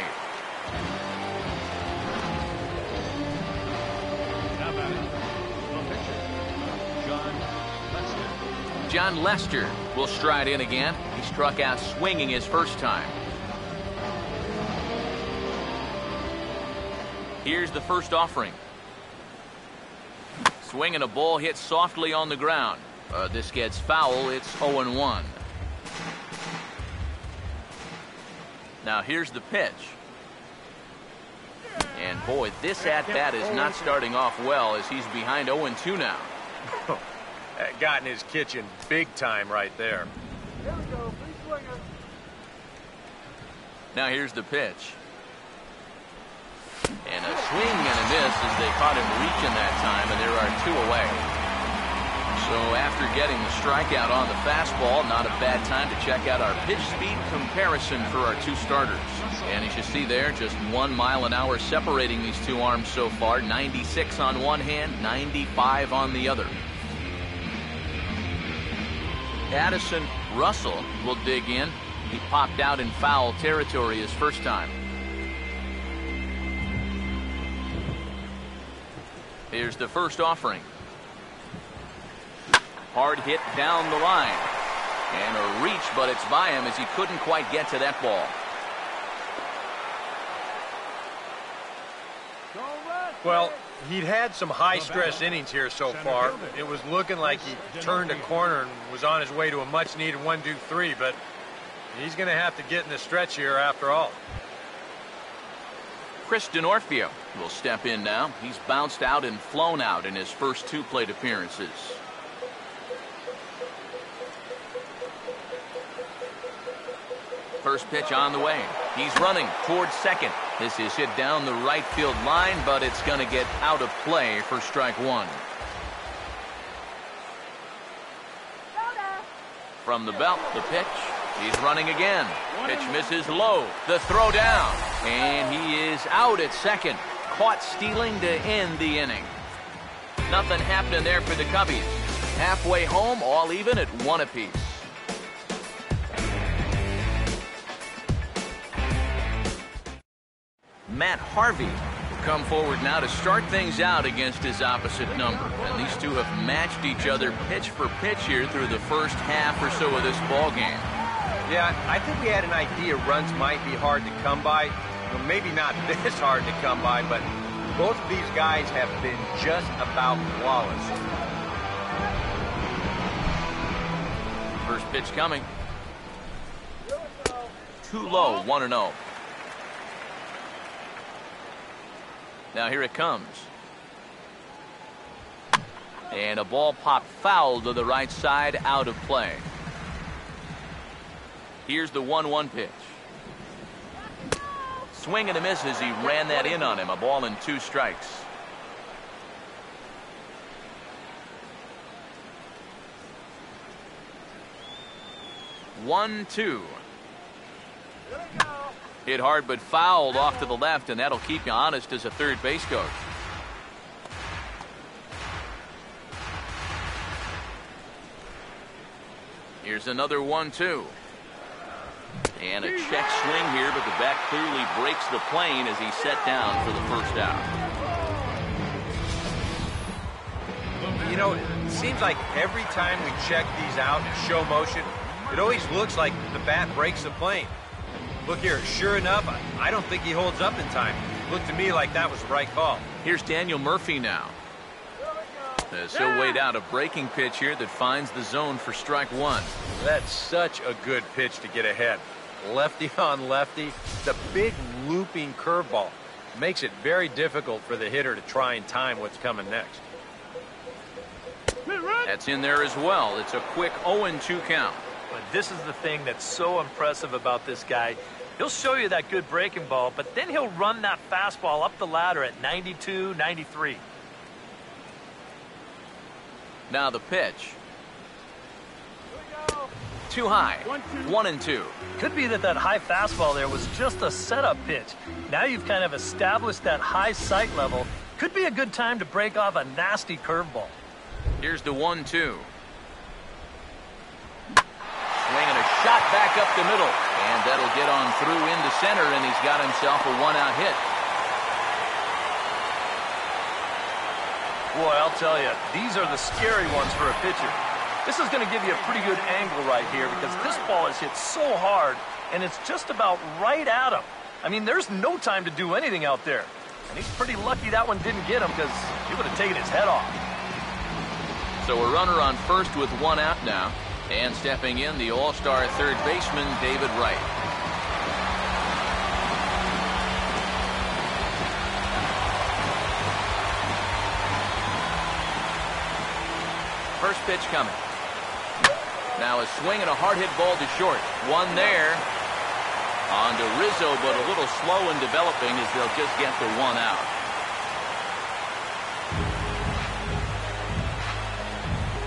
John Lester will stride in again. He struck out swinging his first time. Here's the first offering. Swinging a ball hit softly on the ground. This gets foul. It's 0-1. Now here's the pitch. And boy, this at-bat is not starting off well as he's behind 0-2 now. That got in his kitchen big time right there. Now here's the pitch. And a swing and a miss as they caught him reaching that time, and there are 2 away. So after getting the strikeout on the fastball, not a bad time to check out our pitch speed comparison for our 2 starters. And as you see there, just 1 mile an hour separating these 2 arms so far. 96 on one hand, 95 on the other. Addison Russell will dig in. He popped out in foul territory his first time. Here's the first offering. Hard hit down the line. And a reach, but it's by him as he couldn't quite get to that ball. Well, he'd had some high-stress innings here so far. It was looking like he turned a corner and was on his way to a much-needed 1-2-3, but he's going to have to get in the stretch here after all. Chris Denorfio will step in now. He's bounced out and flown out in his first 2 plate appearances. First pitch on the way. He's running towards second. This is hit down the right field line, but it's going to get out of play for strike 1. From the belt, the pitch. He's running again. Pitch misses low. The throw down. And he is out at second. Caught stealing to end the inning. Nothing happening there for the Cubbies. Halfway home, all even at 1 apiece. Matt Harvey will come forward now to start things out against his opposite number. And these two have matched each other pitch for pitch here through the first half or so of this ball game. Yeah, I think we had an idea runs might be hard to come by. Well, maybe not this hard to come by, but both of these guys have been just about flawless. First pitch coming. Too low, 1-0. Now here it comes. And a ball popped foul to the right side, out of play. Here's the 1-1 pitch. Swing and a miss as he ran that in on him. A ball and 2 strikes. One, 2. Hit hard but fouled off to the left, and that'll keep you honest as a third base coach. Here's another 1-2. And a check swing here, but the bat clearly breaks the plane as he's set down for the first out. You know, it seems like every time we check these out in show motion, it always looks like the bat breaks the plane. Look here, sure enough, I don't think he holds up in time. It looked to me like that was the right call. Here's Daniel Murphy now. As he'll wait out a breaking pitch here that finds the zone for strike 1. That's such a good pitch to get ahead. Lefty on lefty. It's a big looping curveball. Makes it very difficult for the hitter to try and time what's coming next. That's in there as well. It's a quick 0-2 count. But this is the thing that's so impressive about this guy. He'll show you that good breaking ball, but then he'll run that fastball up the ladder at 92, 93. Now the pitch. Too high. 1-2. Could be that high fastball there was just a setup pitch. Now you've kind of established that high sight level. Could be a good time to break off a nasty curveball. Here's the 1-2. Swinging a shot back up the middle. And that'll get on through into center, and he's got himself a 1-out hit. Boy, I'll tell you, these are the scary ones for a pitcher. This is going to give you a pretty good angle right here because this ball is hit so hard, and it's just about right at him. I mean, there's no time to do anything out there. And he's pretty lucky that one didn't get him because he would have taken his head off. So a runner on first with one out now. And stepping in, the all-star third baseman, David Wright. First pitch coming. Now a swing and a hard hit ball to short. One there. On to Rizzo, but a little slow in developing as they'll just get the one out.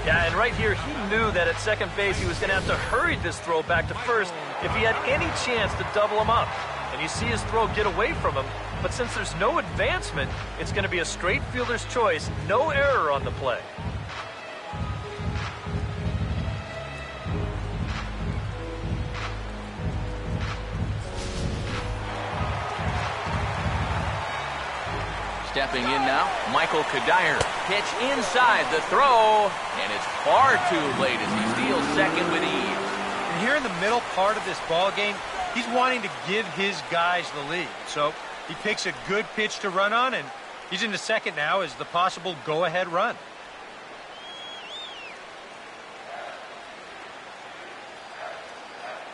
Yeah, and right here, he knew that at second base he was going to have to hurry this throw back to first if he had any chance to double him up. And you see his throw get away from him, but since there's no advancement, it's going to be a straight fielder's choice, no error on the play. Stepping in now, Michael Kadire. Pitch inside the throw, and it's far too late as he steals second with ease. And here in the middle part of this ball game, he's wanting to give his guys the lead. So he picks a good pitch to run on, and he's into second now as the possible go-ahead run.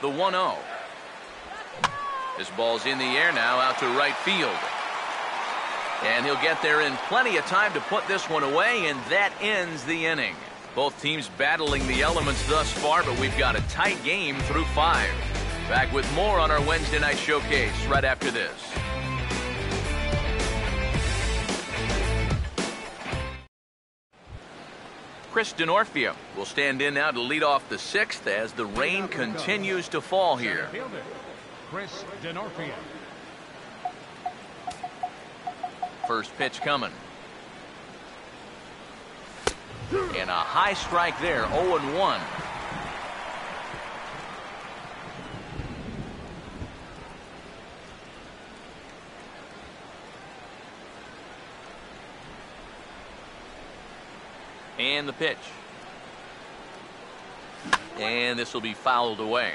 The 1-0. This ball's in the air now out to right field. And he'll get there in plenty of time to put this one away, and that ends the inning. Both teams battling the elements thus far, but we've got a tight game through 5. Back with more on our Wednesday night showcase right after this. Chris Denorfia will stand in now to lead off the 6th as the rain continues to fall here. Chris Denorfia. First pitch coming. And a high strike there, 0-1. And the pitch. And this will be fouled away.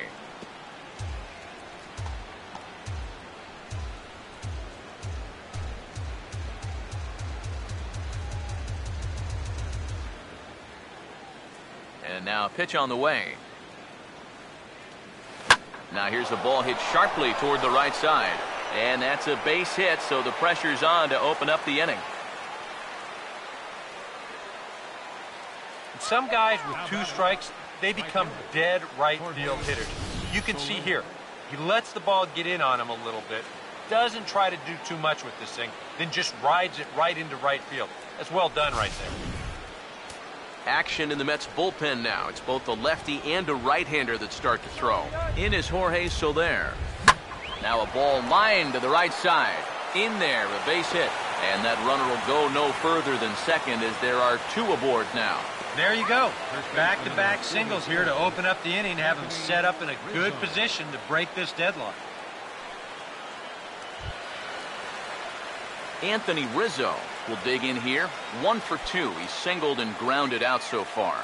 And now a pitch on the way. Now here's a ball hit sharply toward the right side. And that's a base hit, so the pressure's on to open up the inning. Some guys with 2 strikes, they become dead right field hitters. You can see here, he lets the ball get in on him a little bit, doesn't try to do too much with this thing, then just rides it right into right field. That's well done right there. Action in the Mets bullpen now. It's both a lefty and a right-hander that start to throw. In is Jorge Soler. Now a ball lined to the right side. In there, a base hit. And that runner will go no further than second as there are 2 aboard now. There you go. Back-to-back singles here to open up the inning, have him set up in a good position to break this deadlock. Anthony Rizzo will dig in here. 1 for 2. He's singled and grounded out so far.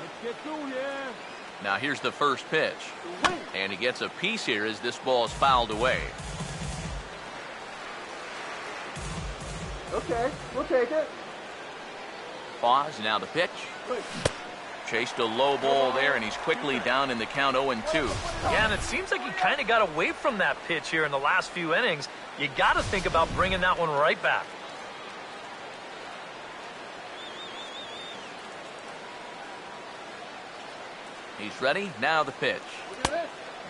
Let's get through here. Now here's the first pitch. And he gets a piece here as this ball is fouled away. Okay, we'll take it. Pause, now the pitch. Chased a low ball there, and he's quickly down in the count 0-2. Yeah, and it seems like he kind of got away from that pitch here in the last few innings. You got to think about bringing that one right back. He's ready, now the pitch.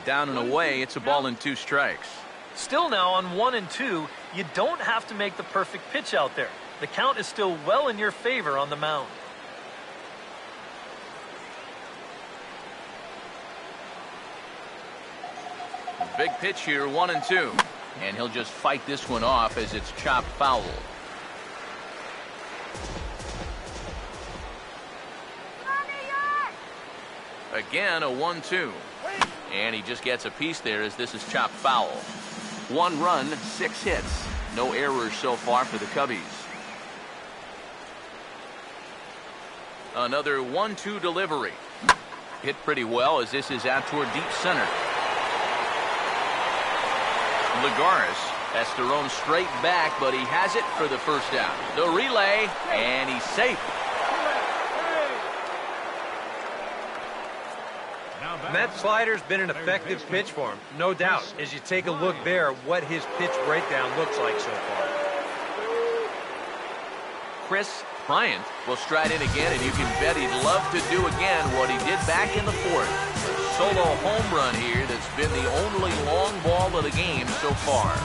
Down and away, it's a ball and 2 strikes. Still now on 1 and 2, you don't have to make the perfect pitch out there. The count is still well in your favor on the mound. Big pitch here, 1 and 2. And he'll just fight this one off as it's chopped foul. Again, a 1-2. And he just gets a piece there as this is chopped foul. 1 run, 6 hits. No errors so far for the Cubbies. Another 1-2 delivery. Hit pretty well as this is out toward deep center. Lagares has to roam straight back, but he has it for the first out. The relay, and he's safe. And that slider's been an effective pitch for him, no doubt. As you take a look there, what his pitch breakdown looks like so far. Chris Bryant will stride in again, and you can bet he'd love to do again what he did back in the 4th. A solo home run here that's been the only long ball of the game so far.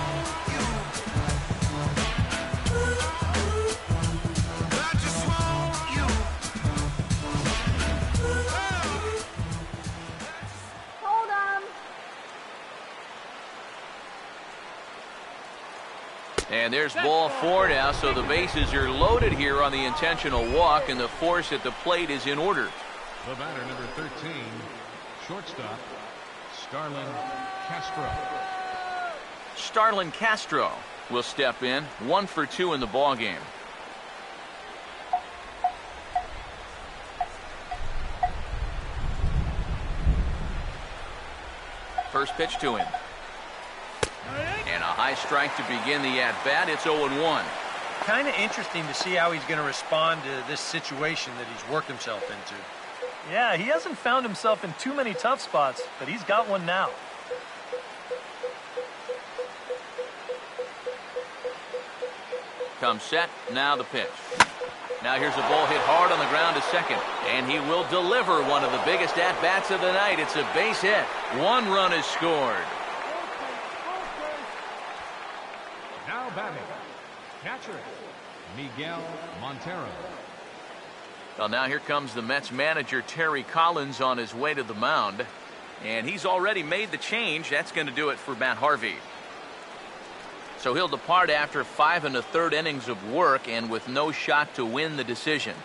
And there's ball 4 now, so the bases are loaded here on the intentional walk, and the force at the plate is in order. The batter, number 13, shortstop, Starlin Castro. Starlin Castro will step in, 1 for 2 in the ball game. First pitch to him. And a high strike to begin the at-bat. It's 0-1. Kind of interesting to see how he's going to respond to this situation that he's worked himself into. Yeah, he hasn't found himself in too many tough spots, but he's got one now. Comes set, now the pitch. Now here's a ball hit hard on the ground to second, and he will deliver one of the biggest at-bats of the night. It's a base hit. 1 run is scored. Now batting, catcher, Miguel Montero. Well, now here comes the Mets manager, Terry Collins, on his way to the mound. And he's already made the change. That's going to do it for Matt Harvey. So he'll depart after 5 1/3 innings of work and with no shot to win the decision.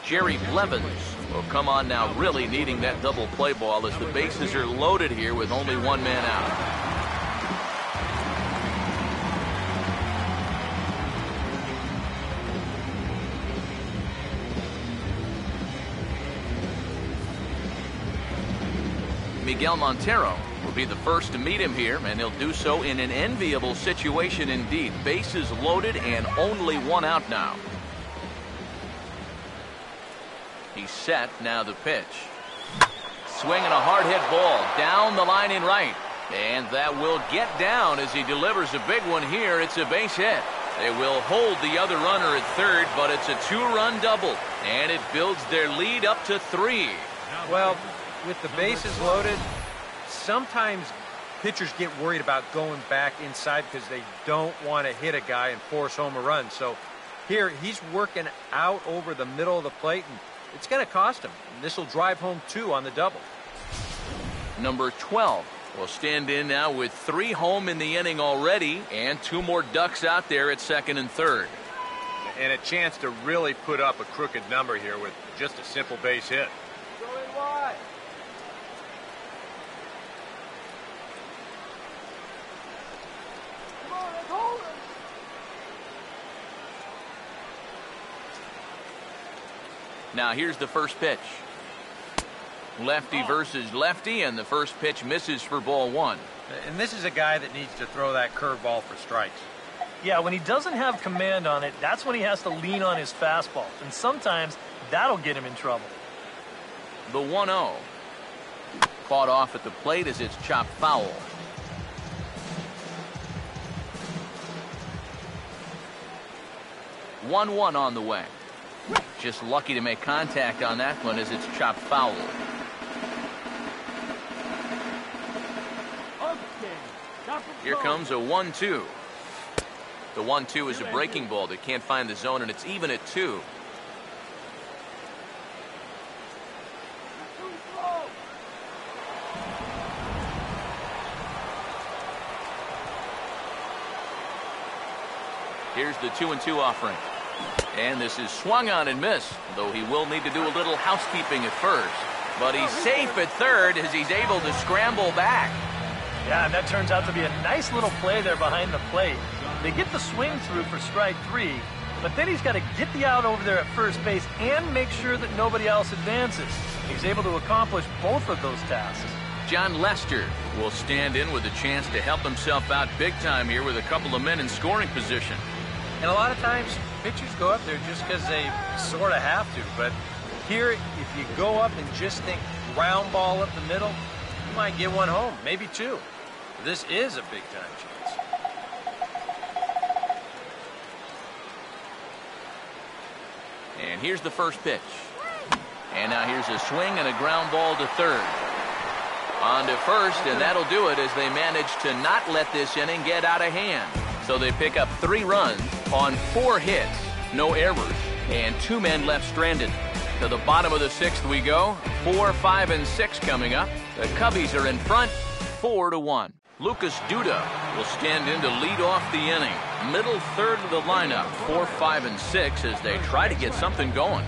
Jerry Blevins will come on now, really needing that double play ball as the bases are loaded here with only 1 man out. Miguel Montero will be the first to meet him here, and he'll do so in an enviable situation indeed. Bases loaded and only 1 out now. He's set, now the pitch. Swinging a hard hit ball down the line in right. And that will get down as he delivers a big one here. It's a base hit. They will hold the other runner at third, but it's a 2-run double. And it builds their lead up to 3. Well, with the bases loaded, sometimes pitchers get worried about going back inside because they don't want to hit a guy and force home a run. So here he's working out over the middle of the plate, and it's going to cost him. And this will drive home 2 on the double. Number 12 will stand in now with 3 home in the inning already, and 2 more ducks out there at second and third. And a chance to really put up a crooked number here with just a simple base hit. Now here's the first pitch. Lefty versus lefty, and the first pitch misses for ball 1. And this is a guy that needs to throw that curveball for strikes. Yeah, when he doesn't have command on it, that's when he has to lean on his fastball. And sometimes that'll get him in trouble. The 1-0. Caught off at the plate as it's chopped foul. One on the way. Just lucky to make contact on that one as it's chopped foul. Here comes a 1-2. The 1-2 is a breaking ball that can't find the zone, and it's even at 2. Here's the 2-2 offering. And this is swung on and missed, though he will need to do a little housekeeping at first. But he's safe at third as he's able to scramble back. Yeah, and that turns out to be a nice little play there behind the plate. They get the swing through for strike 3, but then he's got to get the out over there at first base and make sure that nobody else advances. He's able to accomplish both of those tasks. John Lester will stand in with a chance to help himself out big time here with a couple of men in scoring position. And a lot of times, pitchers go up there just because they sort of have to. But here, if you go up and just think ground ball up the middle, you might get one home, maybe two. This is a big-time chance. And here's the first pitch. And now here's a swing and a ground ball to third. On to first, and that'll do it as they manage to not let this inning get out of hand. So they pick up 3 runs on 4 hits, no errors, and 2 men left stranded. To the bottom of the 6th we go. 4, 5, and 6 coming up. The Cubbies are in front, 4-1. Lucas Duda will stand in to lead off the inning. Middle third of the lineup, 4, 5, and 6 as they try to get something going.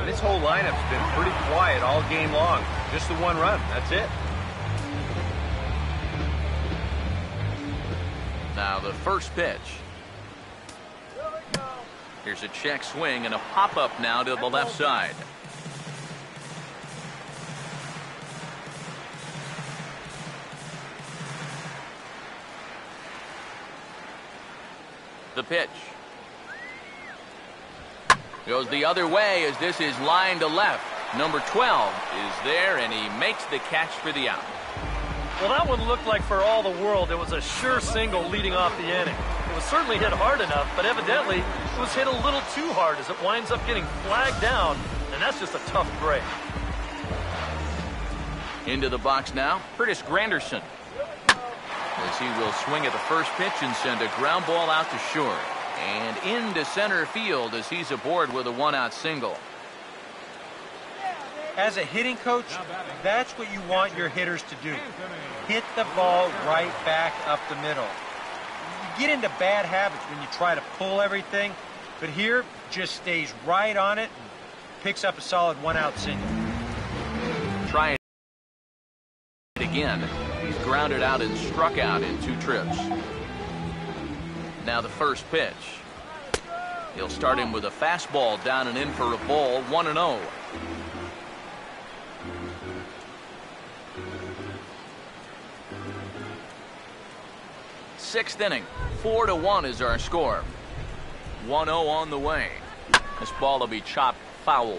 This whole lineup's been pretty quiet all game long. Just the 1 run, that's it. Now the first pitch. Here's a check swing and a pop-up now to the left side. The pitch. Goes the other way as this is line to left. Number 12 is there, and he makes the catch for the out. Well, that one looked like for all the world it was a sure single leading off the inning. It was certainly hit hard enough, but evidently it was hit a little too hard as it winds up getting flagged down, and that's just a tough break. Into the box now, Curtis Granderson. As he will swing at the first pitch and send a ground ball out to short. And into center field as he's aboard with a 1-out single. As a hitting coach, that's what you want your hitters to do. Hit the ball right back up the middle. You get into bad habits when you try to pull everything, but here just stays right on it and picks up a solid 1-out single. Try it again. He's grounded out and struck out in 2 trips. Now the first pitch. He'll start him with a fastball down and in for a ball, 1-0. Sixth inning, 4-1 is our score. 1-0 on the way. This ball will be chopped foul.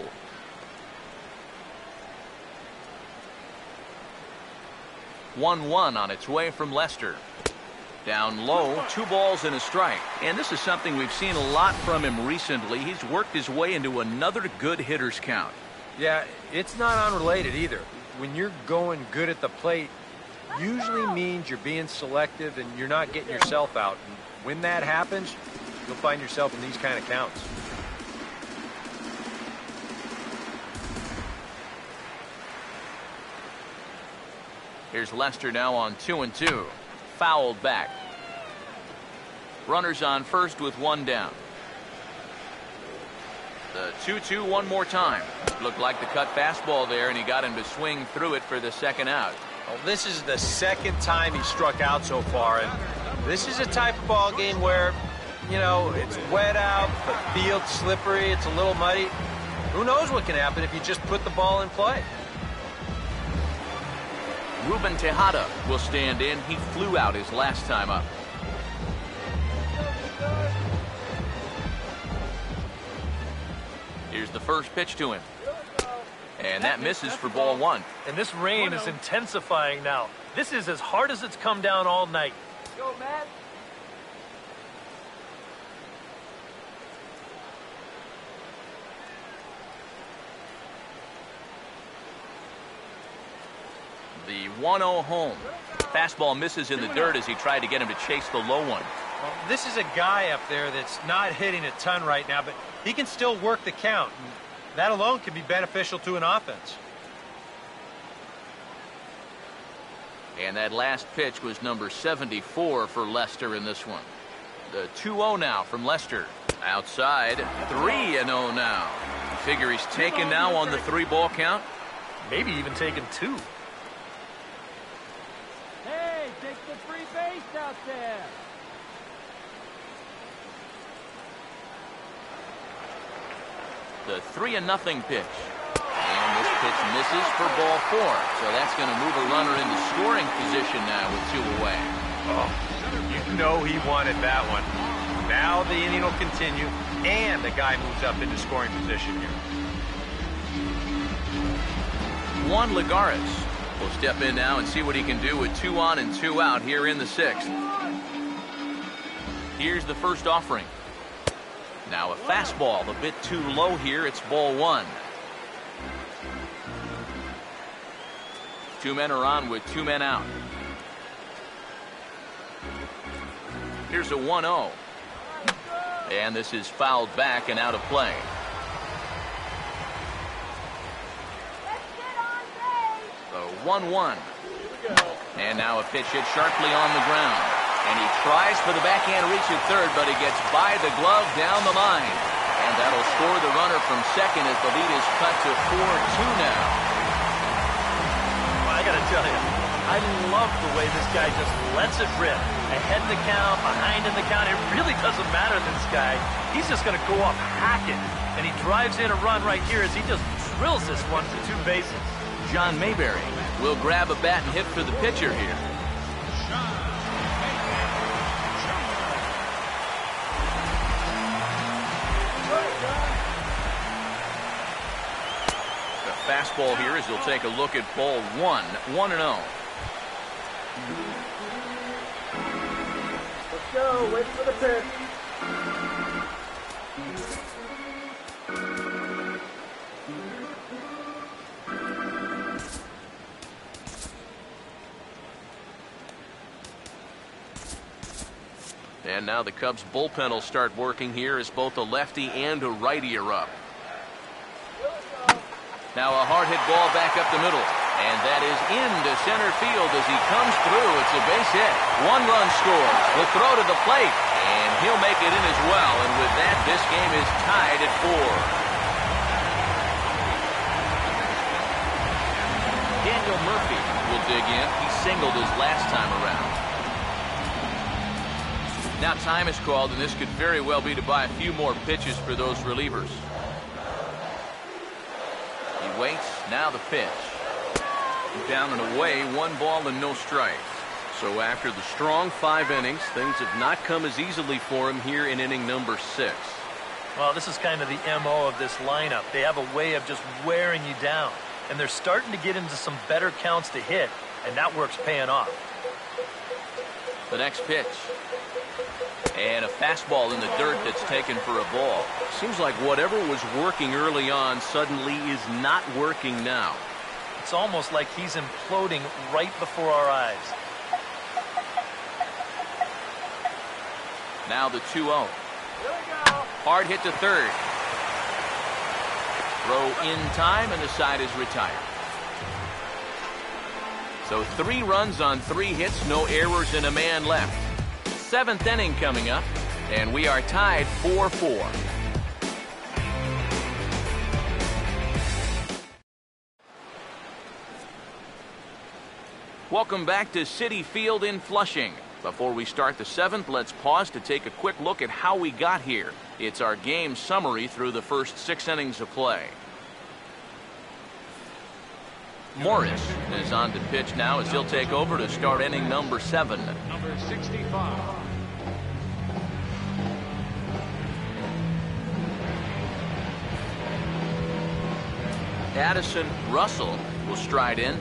One on its way from Lester. Down low, 2 balls and a strike. And this is something we've seen a lot from him recently. He's worked his way into another good hitter's count. Yeah, it's not unrelated either. When you're going good at the plate, usually means you're being selective and you're not getting yourself out. And when that happens, you'll find yourself in these kind of counts. Here's Lester now on 2-2. Fouled back. Runners on first with 1 down. The 2-2 one more time. Looked like the cut fastball there, and he got him to swing through it for the 2nd out. Well, this is the 2nd time he struck out so far, and this is a type of ball game where, you know, it's wet out, the field's slippery, it's a little muddy. Who knows what can happen if you just put the ball in play? Ruben Tejada will stand in. He flew out his last time up. Here's the first pitch to him. And that misses for ball 1. And this rain is intensifying now. This is as hard as it's come down all night. Go, Matt. The 1-0 home. Fastball misses in the dirt as he tried to get him to chase the low one. Well, this is a guy up there that's not hitting a ton right now, but he can still work the count. And that alone can be beneficial to an offense. And that last pitch was number 74 for Lester in this one. The 2-0 now from Lester. Outside, 3-0 now. You figure he's taken now on the 3-ball count? maybe even taking 2. Hey, take the free base out there. The 3-0 pitch. And this pitch misses for ball 4. So that's going to move a runner into scoring position now with 2 away. Oh, you know he wanted that one. Now the inning will continue, and the guy moves up into scoring position here. Juan Lagares will step in now and see what he can do with 2 on and 2 out here in the 6th. Here's the first offering. Now a fastball a bit too low here. It's ball 1. 2 men are on with 2 men out. Here's a 1-0. And this is fouled back and out of play. The 1-1. And now a pitch hit sharply on the ground. And he tries for the backhand reach at third, but he gets by the glove down the line. And that'll score the runner from second as the lead is cut to 4-2 now. Well, I got to tell you, I love the way this guy just lets it rip. Ahead in the count, behind in the count. It really doesn't matter to this guy. He's just going to go up hacking. And he drives in a run right here as he just drills this one for 2 bases. John Mayberry will grab a bat and hit for the pitcher here. The fastball here as he'll take a look at ball 1, 1-0. Let's go. Wait for the pitch. And now the Cubs bullpen will start working here as both a lefty and a righty are up. Now a hard hit ball back up the middle. And that is into center field as he comes through. It's a base hit. 1 run scores. The throw to the plate. And he'll make it in as well. And with that, this game is tied at 4. Daniel Murphy will dig in. He singled his last time around. Now time is called, and this could very well be to buy a few more pitches for those relievers. He waits. Now the pitch. Down and away, 1 ball and no strikes. So after the strong 5 innings, things have not come as easily for him here in inning number 6. Well, this is kind of the MO of this lineup. They have a way of just wearing you down. And they're starting to get into some better counts to hit, and that work's paying off. The next pitch. And a fastball in the dirt that's taken for a ball. Seems like whatever was working early on suddenly is not working now. It's almost like he's imploding right before our eyes. Now the 2-0. Hard hit to third. Throw in time, and the side is retired. So 3 runs on 3 hits, no errors, and a man left. 7th inning coming up, and we are tied 4-4. Welcome back to Citi Field in Flushing. Before we start the 7th, let's pause to take a quick look at how we got here. It's our game summary through the first 6 innings of play. Morris is on to pitch now as he'll take over to start inning number 7. Number 65. Addison Russell will stride in.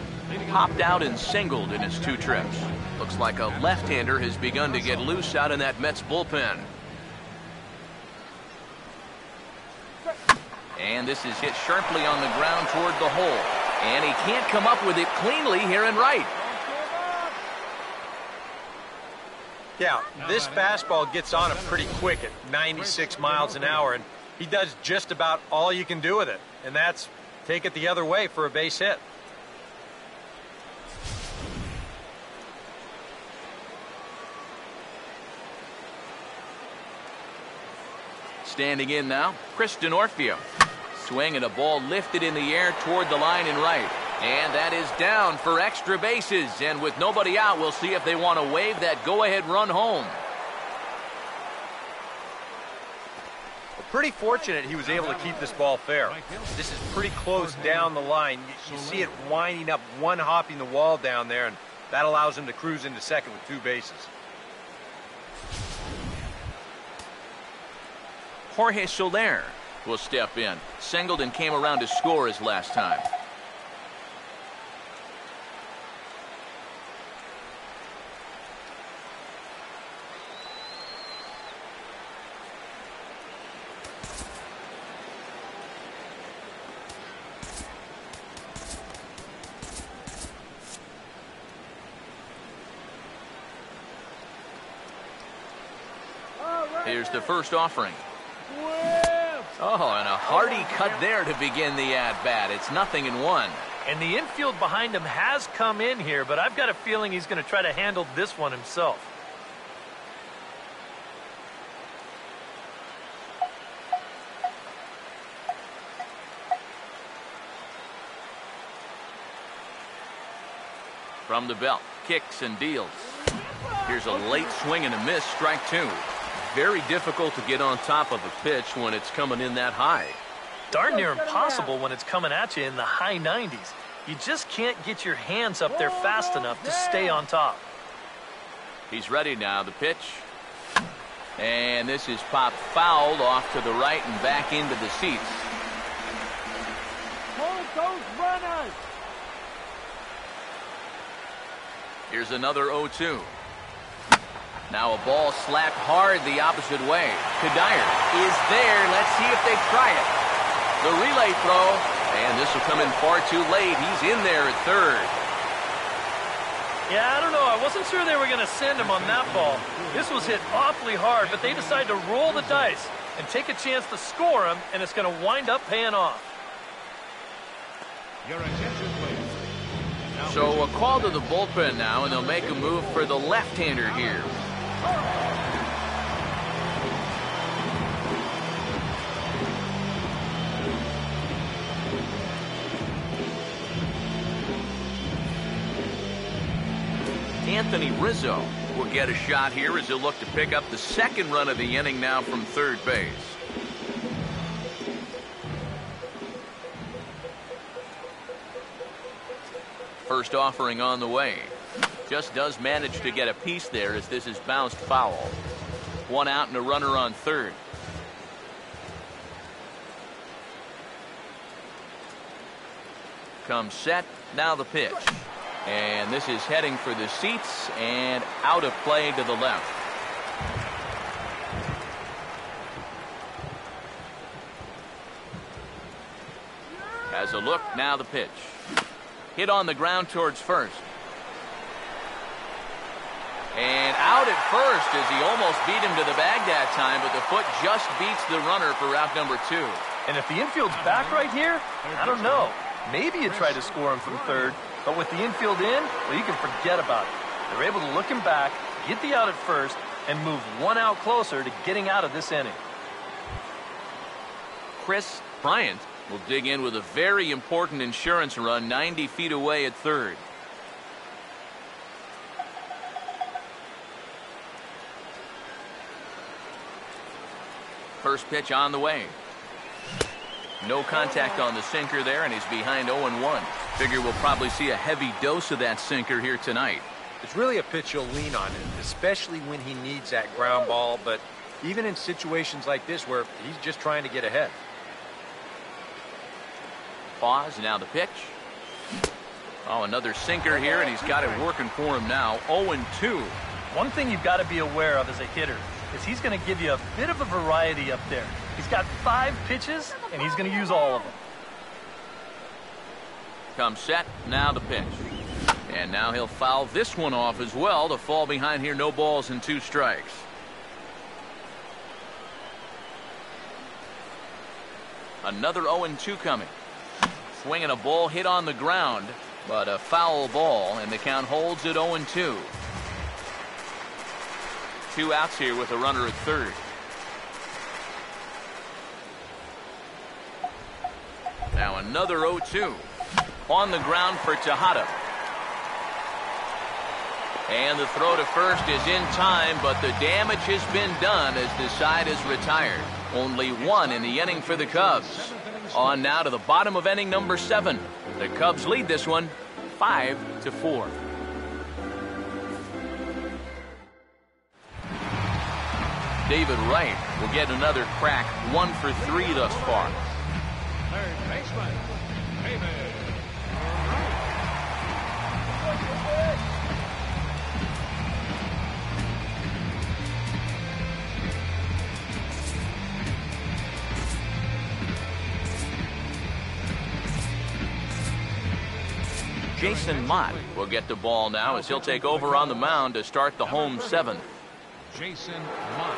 Popped out and singled in his 2 trips. Looks like a left-hander has begun to get loose out in that Mets bullpen. And this is hit sharply on the ground toward the hole. And he can't come up with it cleanly here in right. Yeah, this fastball gets on him pretty quick at 96 miles an hour, and he does just about all you can do with it, and that's take it the other way for a base hit. Standing in now, Chris Denorfio. Swing and a ball lifted in the air toward the line in right. And that is down for extra bases. And with nobody out, we'll see if they want to wave that go-ahead run home. Pretty fortunate he was able to keep this ball fair. This is pretty close down the line. You see it winding up, one hopping the wall down there, and that allows him to cruise into second with 2 bases. Jorge Soler will step in. Singleton came around to score his last time. Here's the first offering. Oh, and a hearty cut there to begin the at-bat. It's 0-1. And the infield behind him has come in here, but I've got a feeling he's going to try to handle this one himself. From the belt, kicks and deals. Here's a late swing and a miss, strike 2. Very difficult to get on top of a pitch when it's coming in that high. Darn near impossible when it's coming at you in the high 90s. You just can't get your hands up there fast enough to stay on top. He's ready now, the pitch. And this is popped fouled off to the right and back into the seats. Hold those runners. Here's another 0-2. Now a ball slapped hard the opposite way. Kadire is there. Let's see if they try it. The relay throw, and this will come in far too late. He's in there at third. Yeah, I don't know. I wasn't sure they were going to send him on that ball. This was hit awfully hard, but they decided to roll the dice and take a chance to score him, and it's going to wind up paying off. Your attention, please. So a call to the bullpen now, and they'll make a move for the left-hander here. Anthony Rizzo will get a shot here as he'll look to pick up the second run of the inning now from third base. First offering on the way. Just does manage to get a piece there as this is bounced foul. 1 out and a runner on third. Comes set. Now the pitch. And this is heading for the seats and out of play to the left. Has a look. Now the pitch. Hit on the ground towards first. And out at first as he almost beat him to the bag that time, but the foot just beats the runner for route number 2. And if the infield's back right here, I don't know. Maybe you try to score him from third, but with the infield in, well, you can forget about it. They're able to look him back, get the out at first, and move 1 out closer to getting out of this inning. Chris Bryant will dig in with a very important insurance run 90 feet away at third. First pitch on the way. No contact on the sinker there, and he's behind 0-1. Figure we'll probably see a heavy dose of that sinker here tonight. It's really a pitch you'll lean on, especially when he needs that ground ball, but even in situations like this where he's just trying to get ahead. Pause, now the pitch. Oh, another sinker here, and he's got it working for him now. 0-2. One thing you've got to be aware of as a hitter is he's going to give you a bit of a variety up there. He's got 5 pitches, and he's going to use all of them. Comes set, now the pitch. And now he'll foul this one off as well to fall behind here. No balls and 2 strikes. Another 0-2 coming. Swinging a ball hit on the ground, but a foul ball, and the count holds at 0-2. 2 outs here with a runner at third. Now another 0-2. On the ground for Tejada. And the throw to first is in time, but the damage has been done as the side is retired. Only one in the inning for the Cubs. On now to the bottom of inning number 7. The Cubs lead this one 5-4. David Wright will get another crack, 1 for 3 thus far. Third baseman, David Wright. Jason Mott will get the ball now as he'll take over on the mound to start the home 7th. Jason Mott.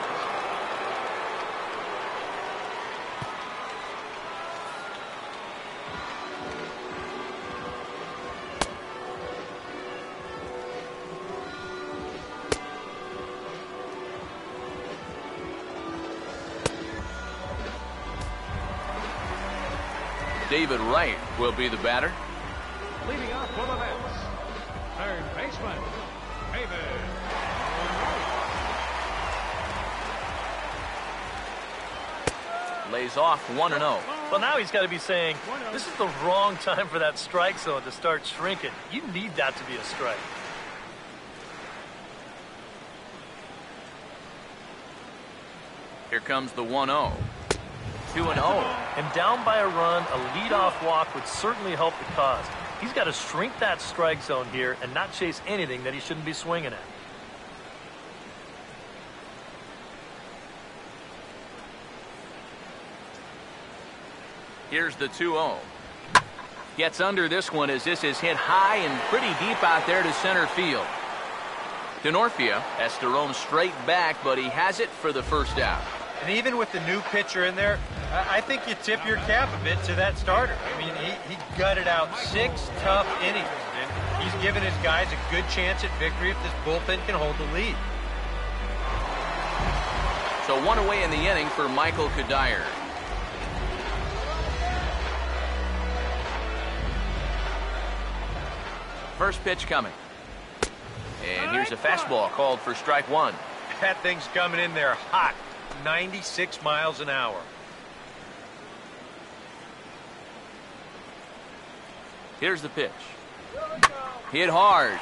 David Wright will be the batter. Leading off for the Mets, third baseman, David Wright. Lays off 1-0. Well, now he's got to be saying, this is the wrong time for that strike zone to start shrinking. You need that to be a strike. Here comes the 1-0. 2-0. And down by a run, a leadoff walk would certainly help the cause. He's got to shrink that strike zone here and not chase anything that he shouldn't be swinging at. Here's the 2-0. Gets under this one as this is hit high and pretty deep out there to center field. Denorfia has to roam straight back, but he has it for the first out. And even with the new pitcher in there, I think you tip your cap a bit to that starter. I mean, he gutted out 6 tough innings, and he's given his guys a good chance at victory if this bullpen can hold the lead. So 1 away in the inning for Michael Cuddyer. First pitch coming. And here's a fastball called for strike 1. That thing's coming in there hot. 96 miles an hour. Here's the pitch. Hit hard,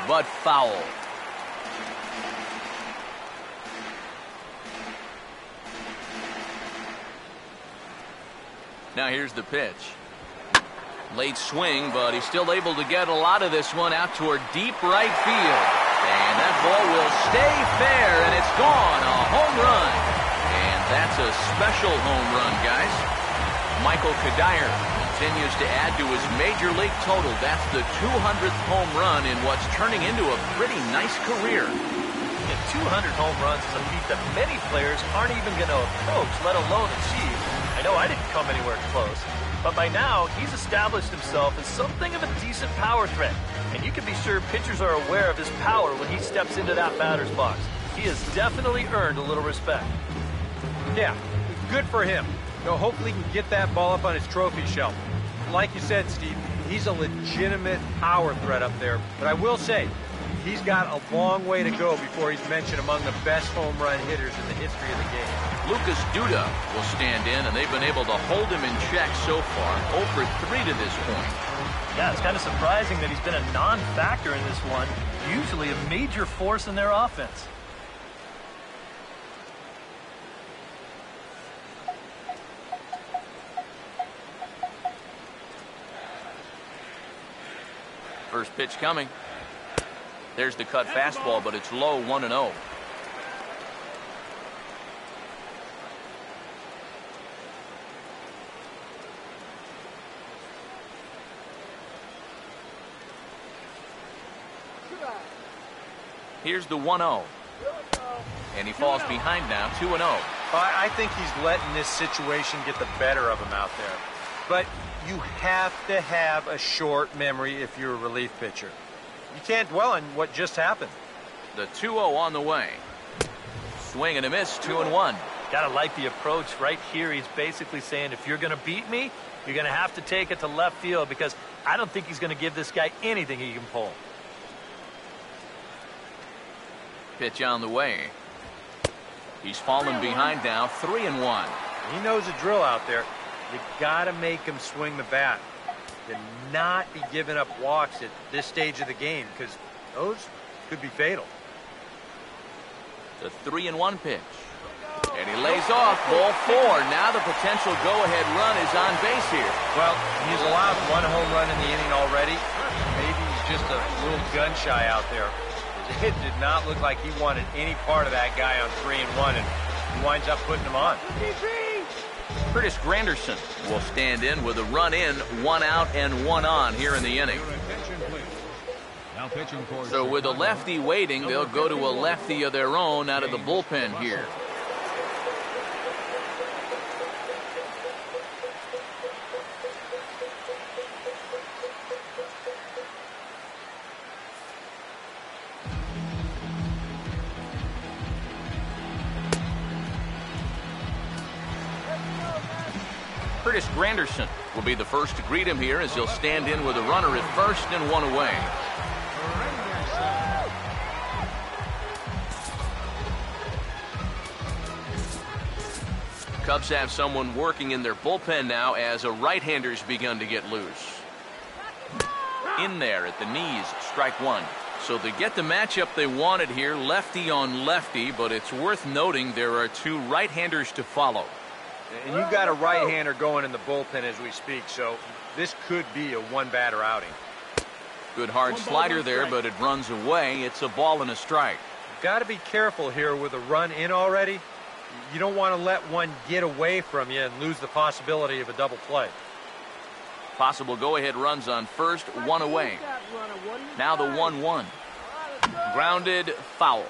but foul. Now here's the pitch. Late swing, but he's still able to get a lot of this one out toward deep right field. And that ball will stay fair, and it's gone. A home run. And that's a special home run, guys. Michael Cuddyer continues to add to his major league total. That's the 200th home run in what's turning into a pretty nice career. And 200 home runs is a feat that many players aren't even going to approach, let alone achieve. I know I didn't come anywhere close. But by now, he's established himself as something of a decent power threat. And you can be sure pitchers are aware of his power when he steps into that batter's box. He has definitely earned a little respect. Yeah, good for him. Hopefully he can get that ball up on his trophy shelf. Like you said, Steve, he's a legitimate power threat up there. But I will say, he's got a long way to go before he's mentioned among the best home run hitters in the history of the game. Lucas Duda will stand in, and they've been able to hold him in check so far. 0 for 3 to this point. Yeah, it's kind of surprising that he's been a non-factor in this one. Usually a major force in their offense. First pitch coming. There's the cut fastball, but it's low, 1-0. Here's the 1-0. And he falls behind now, 2-0. I think he's letting this situation get the better of him out there. But you have to have a short memory if you're a relief pitcher. You can't dwell on what just happened. The 2-0 on the way. Swing and a miss, 2-1. Gotta like the approach right here. He's basically saying, if you're going to beat me, you're going to have to take it to left field, because I don't think he's going to give this guy anything he can pull. Pitch on the way. He's fallen behind now, 3-1. He knows the drill out there. You got to make him swing the bat. To not be giving up walks at this stage of the game, because those could be fatal. The 3-1 pitch. And he lays off, ball 4. Now the potential go-ahead run is on base here. Well, he's allowed 1 home run in the inning already. Maybe he's just a little gun-shy out there. It did not look like he wanted any part of that guy on 3-1, and he winds up putting him on. Curtis Granderson will stand in with a run in, 1 out and 1 on here in the inning. So with a lefty waiting, they'll go to a lefty of their own out of the bullpen here. Curtis Granderson will be the first to greet him here, as he'll stand in with a runner at first and 1 away. Cubs have someone working in their bullpen now, as a right-hander's begun to get loose. In there at the knees, strike 1. So they get the matchup they wanted here, lefty on lefty, but it's worth noting there are 2 right-handers to follow. And you've got a right-hander going in the bullpen as we speak, so this could be a 1-batter outing. Good hard slider there, but it runs away. It's a ball and a strike. You've got to be careful here with a run in already. You don't want to let one get away from you and lose the possibility of a double play. Possible go-ahead runs on first, 1 away. Now the 1-1. Grounded, foul.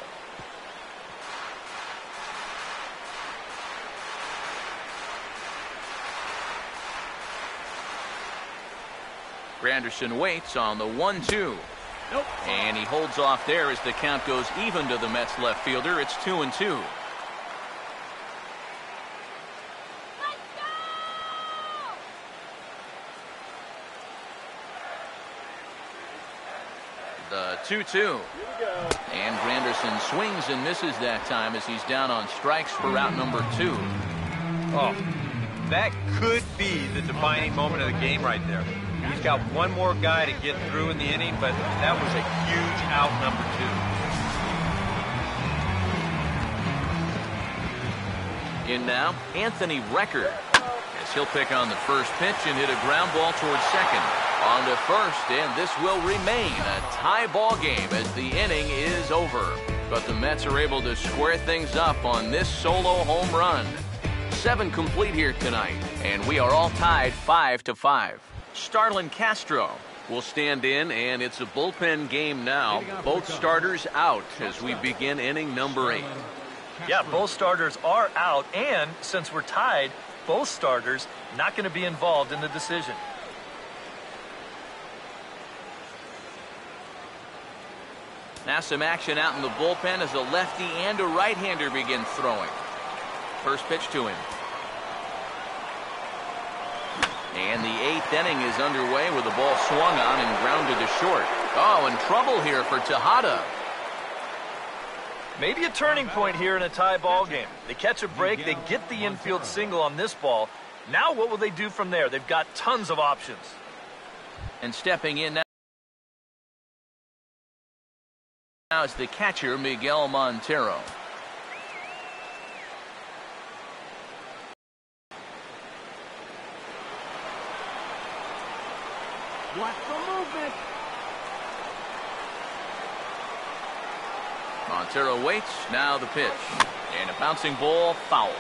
Granderson waits on the 1-2. And he holds off there as the count goes even to the Mets left fielder. It's 2-2. The 2-2. And Granderson swings and misses that time, as he's down on strikes for out number 2. Oh, that could be the defining moment of the game right there. He's got one more guy to get through in the inning, but that was a huge out number 2. In now, Anthony Recker, as he'll pick on the first pitch and hit a ground ball towards second. On to first, and this will remain a tie ball game as the inning is over. But the Mets are able to square things up on this solo home run. 7 complete here tonight, and we are all tied 5-5. Starlin Castro will stand in, and it's a bullpen game now. Both starters out as we begin inning number 8. Yeah, both starters are out, and since we're tied, both starters not going to be involved in the decision. Now some action out in the bullpen as a lefty and a right-hander begin throwing. First pitch to him. And the 8th inning is underway with the ball swung on and grounded to short. Oh, and trouble here for Tejada. Maybe a turning point here in a tie ball game. They catch a break, they get the infield single on this ball. Now what will they do from there? They've got tons of options. And stepping in now is the catcher, Miguel Montero. Watch the movement. Montero waits. Now the pitch. And a bouncing ball, foul.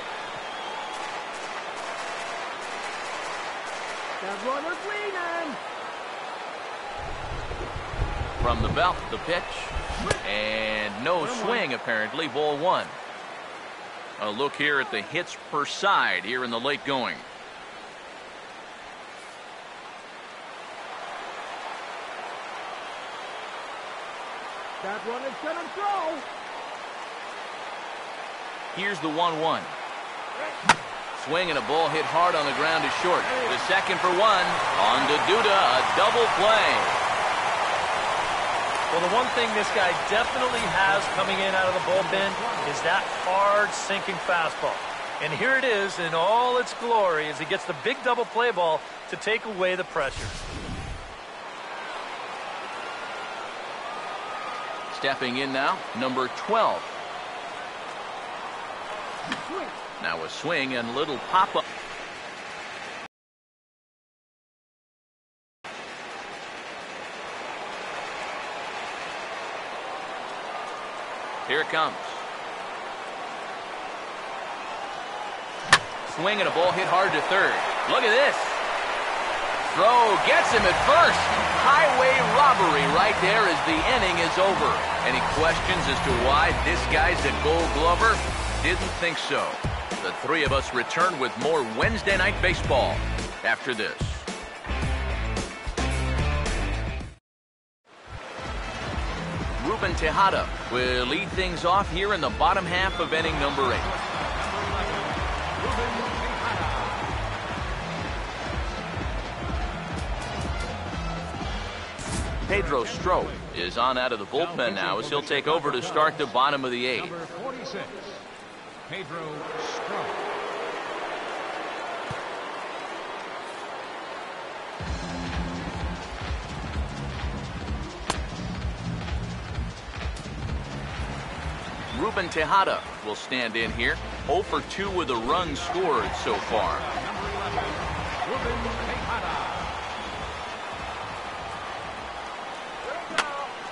That runner's leaning. From the belt, the pitch. And no swing, apparently. Ball 1. A look here at the hits per side here in the late going. That runner's gonna throw. Here's the 1-1. Swing and a ball hit hard on the ground is short. The second for one. On to Duda, a double play. Well, the one thing this guy definitely has coming in out of the bullpen is that hard sinking fastball. And here it is in all its glory as he gets the big double play ball to take away the pressure. Stepping in now, number 12. Now a swing and little pop-up. Here it comes. Swing and a ball hit hard to third. Look at this. Throw gets him at first. Highway robbery right there as the inning is over. Any questions as to why this guy's a Gold Glover? Didn't think so. The three of us return with more Wednesday Night Baseball after this. Ruben Tejada will lead things off here in the bottom half of inning number 8. Pedro Strop is on out of the bullpen now as he'll take over to start the bottom of the 8th. Number 46, Pedro Strop. Ruben Tejada will stand in here. 0 for 2 with a run scored so far. Number 11, Ruben Tejada.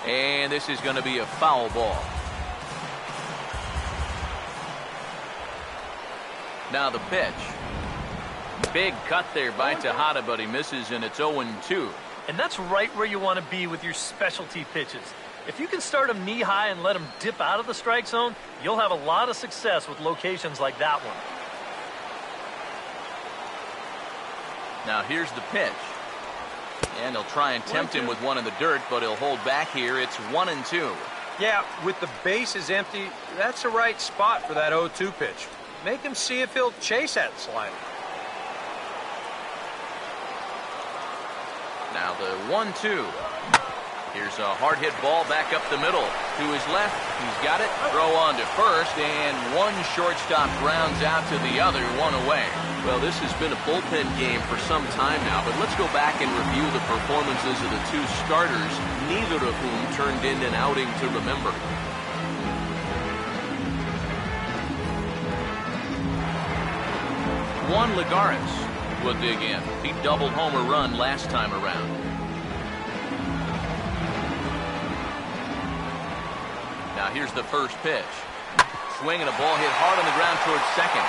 And this is going to be a foul ball. Now the pitch. Big cut there by Tejada, but he misses, and it's 0-2. And that's right where you want to be with your specialty pitches. If you can start them knee high and let them dip out of the strike zone, you'll have a lot of success with locations like that one. Now here's the pitch. And he'll try and tempt him with one in the dirt, but he'll hold back here. It's 1-2. Yeah, with the bases empty, that's the right spot for that 0-2 pitch. Make him see if he'll chase that slider. Now the 1-2. Here's a hard hit ball back up the middle. To his left, he's got it. Throw on to first, and one shortstop grounds out to the other, one away. Well, this has been a bullpen game for some time now, but let's go back and review the performances of the two starters, neither of whom turned in an outing to remember. Juan Lagares will dig in. He doubled home a run last time around. Now here's the first pitch. Swing and a ball hit hard on the ground towards second.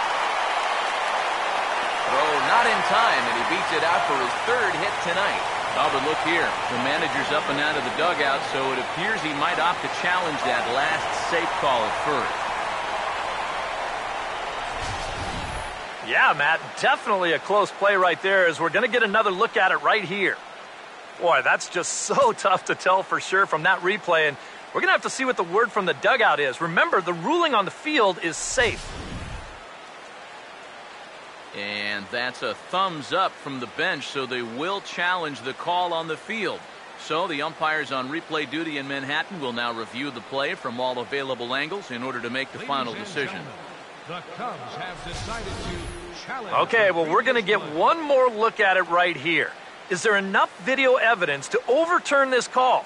Throw not in time, and he beats it out for his third hit tonight. Oh, but look here. The manager's up and out of the dugout, so it appears he might opt to challenge that last safe call at first. Yeah, Matt, definitely a close play right there as we're going to get another look at it right here. Boy, that's just so tough to tell for sure from that replay, and we're going to have to see what the word from the dugout is. Remember, the ruling on the field is safe. And that's a thumbs up from the bench, so they will challenge the call on the field. So the umpires on replay duty in Manhattan will now review the play from all available angles in order to make the final decision. The Cubs have decided to challenge. Okay, well, we're going to get one more look at it right here. Is there enough video evidence to overturn this call?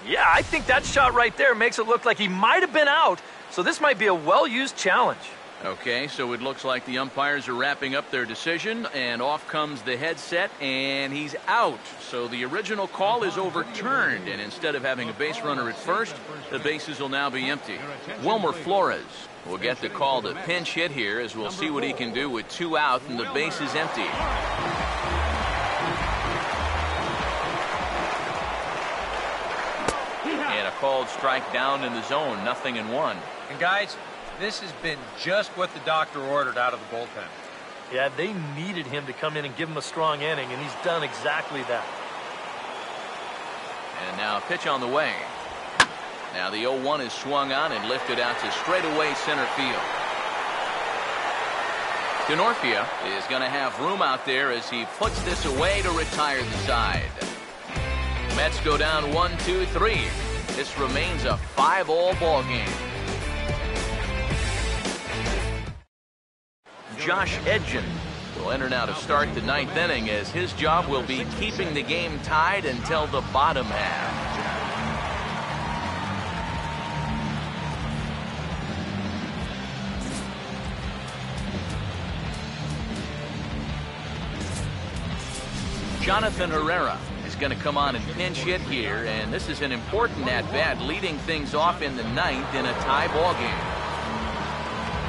Yeah, I think that shot right there makes it look like he might have been out, so this might be a well-used challenge. Okay, so it looks like the umpires are wrapping up their decision, and off comes the headset, and he's out. So the original call is overturned, and instead of having a base runner at first, the bases will now be empty. Wilmer Flores will get the call to pinch hit here, as we'll see what he can do with 2 out and the base is empty. And a called strike down in the zone, 0-1. And guys, this has been just what the doctor ordered out of the bullpen. Yeah, they needed him to come in and give him a strong inning, and he's done exactly that. And now a pitch on the way. Now the 0-1 is swung on and lifted out to straightaway center field. DeNorfia is going to have room out there as he puts this away to retire the side. Mets go down 1-2-3. This remains a 5-all ball game. Josh Edgen will enter now to start the 9th inning, as his job will be keeping the game tied until the bottom half. Jonathan Herrera is going to come on and pinch hit here, and this is an important at-bat, leading things off in the 9th in a tie ball game.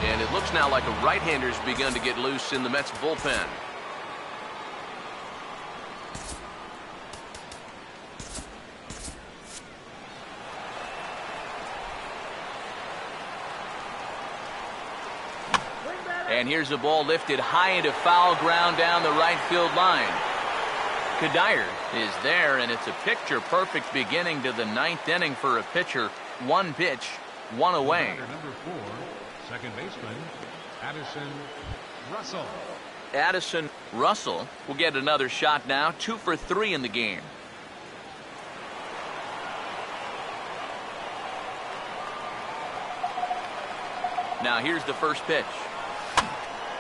And it looks now like a right-hander's begun to get loose in the Mets bullpen. And here's a ball lifted high into foul ground down the right field line. Kadire is there, and it's a picture-perfect beginning to the 9th inning for a pitcher. 1 pitch, 1 away. Number 4, second baseman, Addison Russell. Addison Russell will get another shot now. 2 for 3 in the game. Now here's the first pitch.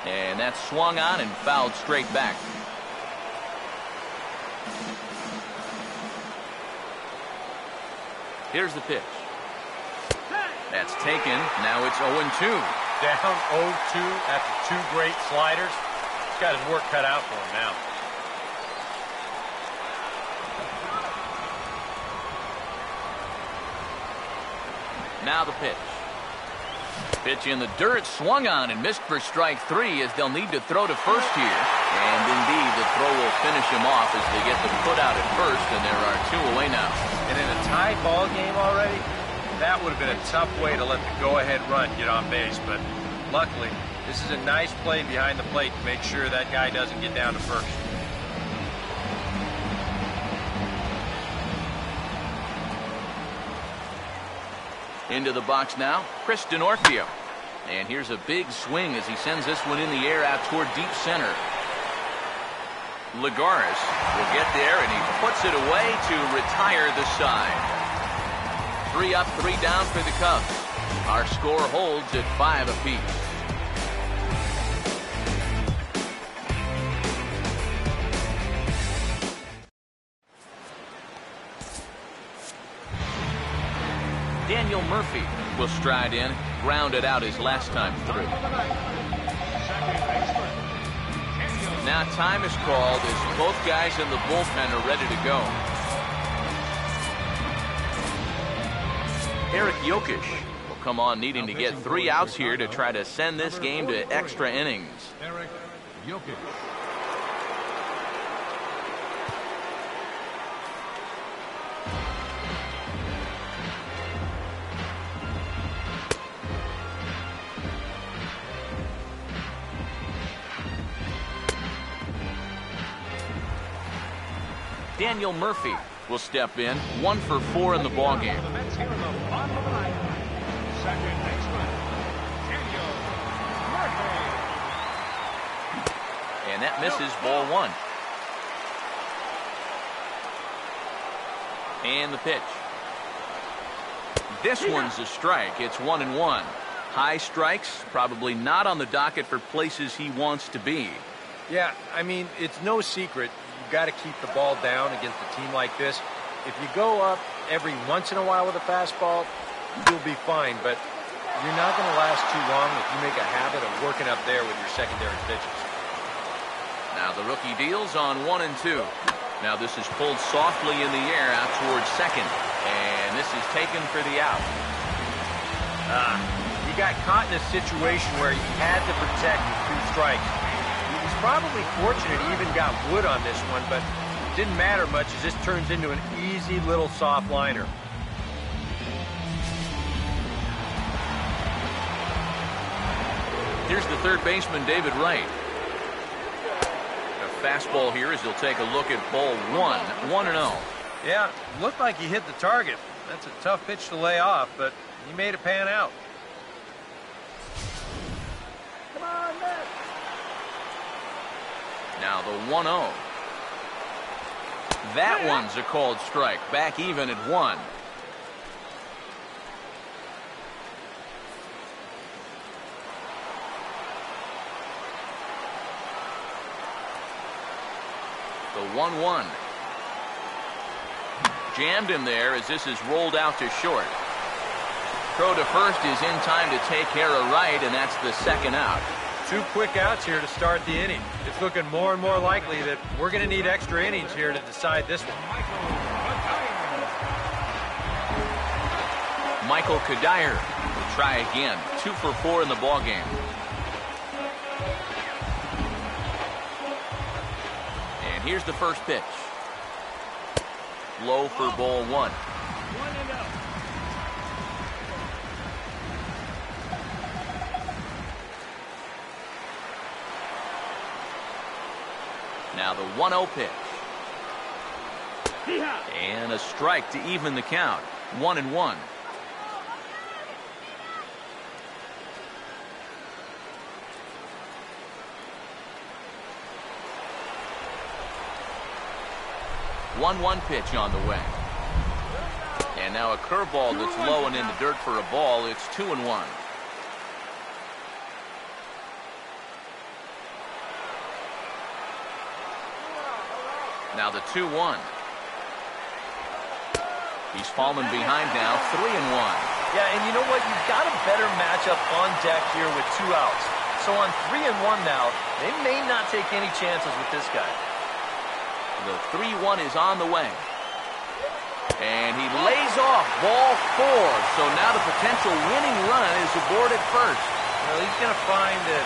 And that's swung on and fouled straight back. Here's the pitch. That's taken. Now it's 0-2. Down 0-2 after 2 great sliders. He's got his work cut out for him now. Now the pitch. Pitch in the dirt, swung on and missed for strike 3, as they'll need to throw to first here. And indeed, the throw will finish him off as they get the put out at first, and there are 2 away now. And in a tie ball game already, that would have been a tough way to let the go-ahead run get on base. But luckily, this is a nice play behind the plate to make sure that guy doesn't get down to first. Into the box now, Chris DeNorfia. And here's a big swing as he sends this one in the air out toward deep center. Lagares will get there, and he puts it away to retire the side. 3 up, 3 down for the Cubs. Our score holds at 5 apiece. Daniel Murphy will stride in, grounded out his last time through. Now time is called as both guys in the bullpen are ready to go. Eric Jokic will come on needing to get 3 outs here to try to send this game to extra innings. Eric Jokic. Daniel Murphy will step in, 1 for 4 in the ballgame. The Mets here in the bottom of the 9th. Second baseman, Daniel Murphy. And that misses, ball 1. And the pitch. This one's a strike. It's 1-1. High strikes, probably not on the docket for places he wants to be. Yeah, I mean, it's no secret. You've got to keep the ball down against a team like this. If you go up every once in a while with a fastball, you'll be fine. But you're not going to last too long if you make a habit of working up there with your secondary pitches. Now the rookie deals on 1 and 2. Now this is pulled softly in the air out towards second. And this is taken for the out. He got caught in a situation where he had to protect with 2 strikes. He was probably fortunate he even got wood on this one, but it didn't matter much as this turns into an easy little soft liner. Here's the third baseman, David Wright. A fastball here as he'll take a look at ball 1, 1-0. Yeah, looked like he hit the target. That's a tough pitch to lay off, but he made it pan out. Come on, Mets. Now the 1-0. That one's a called strike. Back even at 1. The 1-1. Jammed him there as this is rolled out to short. Throw to first is in time to take care of right, and that's the second out. 2 quick outs here to start the inning. It's looking more and more likely that we're going to need extra innings here to decide this one. Michael Cuddyer will try again. 2 for 4 in the ballgame. And here's the first pitch. Low for ball 1. Now the 1-0 pitch. And a strike to even the count. 1-1. One pitch on the way. And now a curveball that's low and in the dirt for a ball. It's 2-1. Now the 2-1. He's fallen behind now, 3-1. Yeah, and you know what? You've got a better matchup on deck here with 2 outs. So on 3-1 now, they may not take any chances with this guy. The 3-1 is on the way. And he lays off ball 4. So now the potential winning run is aboard at first. Well, he's going to find that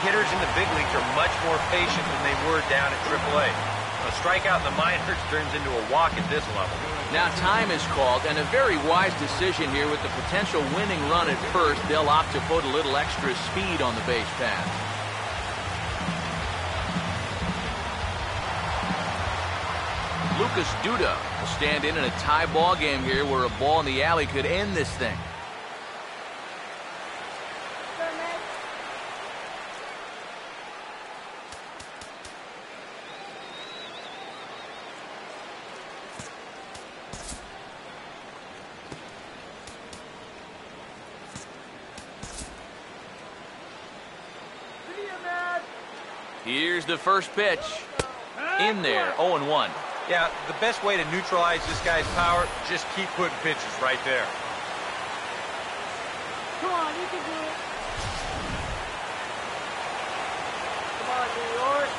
hitters in the big leagues are much more patient than they were down at AAA. A strikeout in the minors turns into a walk at this level. Now time is called, and a very wise decision here with the potential winning run at first. They'll opt to put a little extra speed on the base path. Lucas Duda will stand in a tie ball game here where a ball in the alley could end this thing. Here's the first pitch. In there, 0-1. Yeah, the best way to neutralize this guy's power, just keep putting pitches right there. Come on, you can do it. Come on, New York.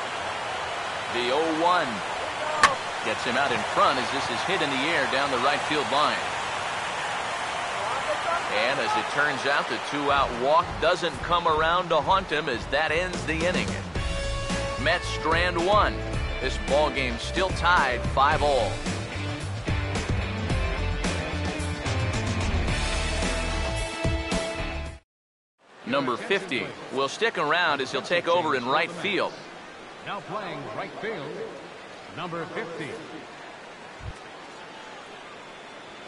The 0-1 gets him out in front as this is hit in the air down the right field line. And as it turns out, the 2-out walk doesn't come around to haunt him as that ends the inning. Mets strand 1. This ball game still tied 5-all. Number 50 will stick around as he'll take over in right field. Now playing right field, number 50.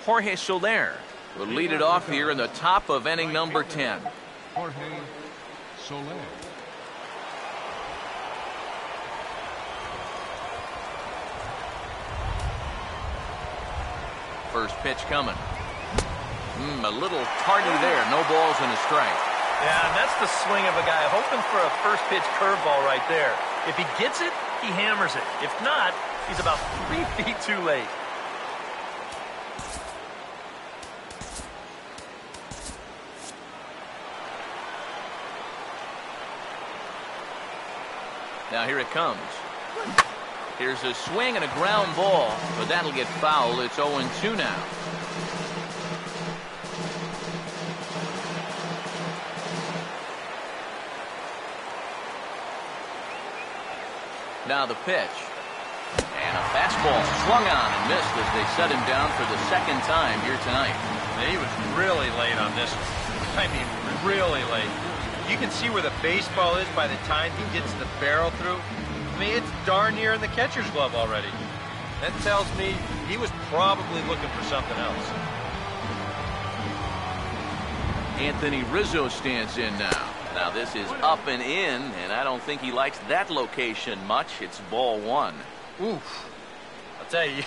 Jorge Soler will lead it off here in the top of inning number 10. Jorge Soler. First pitch coming. A little tardy there. No balls and a strike. Yeah, and that's the swing of a guy hoping for a first pitch curveball right there. If he gets it, he hammers it. If not, he's about 3 feet too late. Now here it comes. Here's a swing and a ground ball, but that'll get foul. It's 0-2 now. Now the pitch. And a fastball swung on and missed as they set him down for the second time here tonight. And he was really late on this one. I mean, really late. You can see where the baseball is by the time he gets the barrel through. I mean, it's darn near in the catcher's glove already. That tells me he was probably looking for something else. Anthony Rizzo stands in now. Now this is up and in, and I don't think he likes that location much. It's ball one. Oof. I'll tell you, you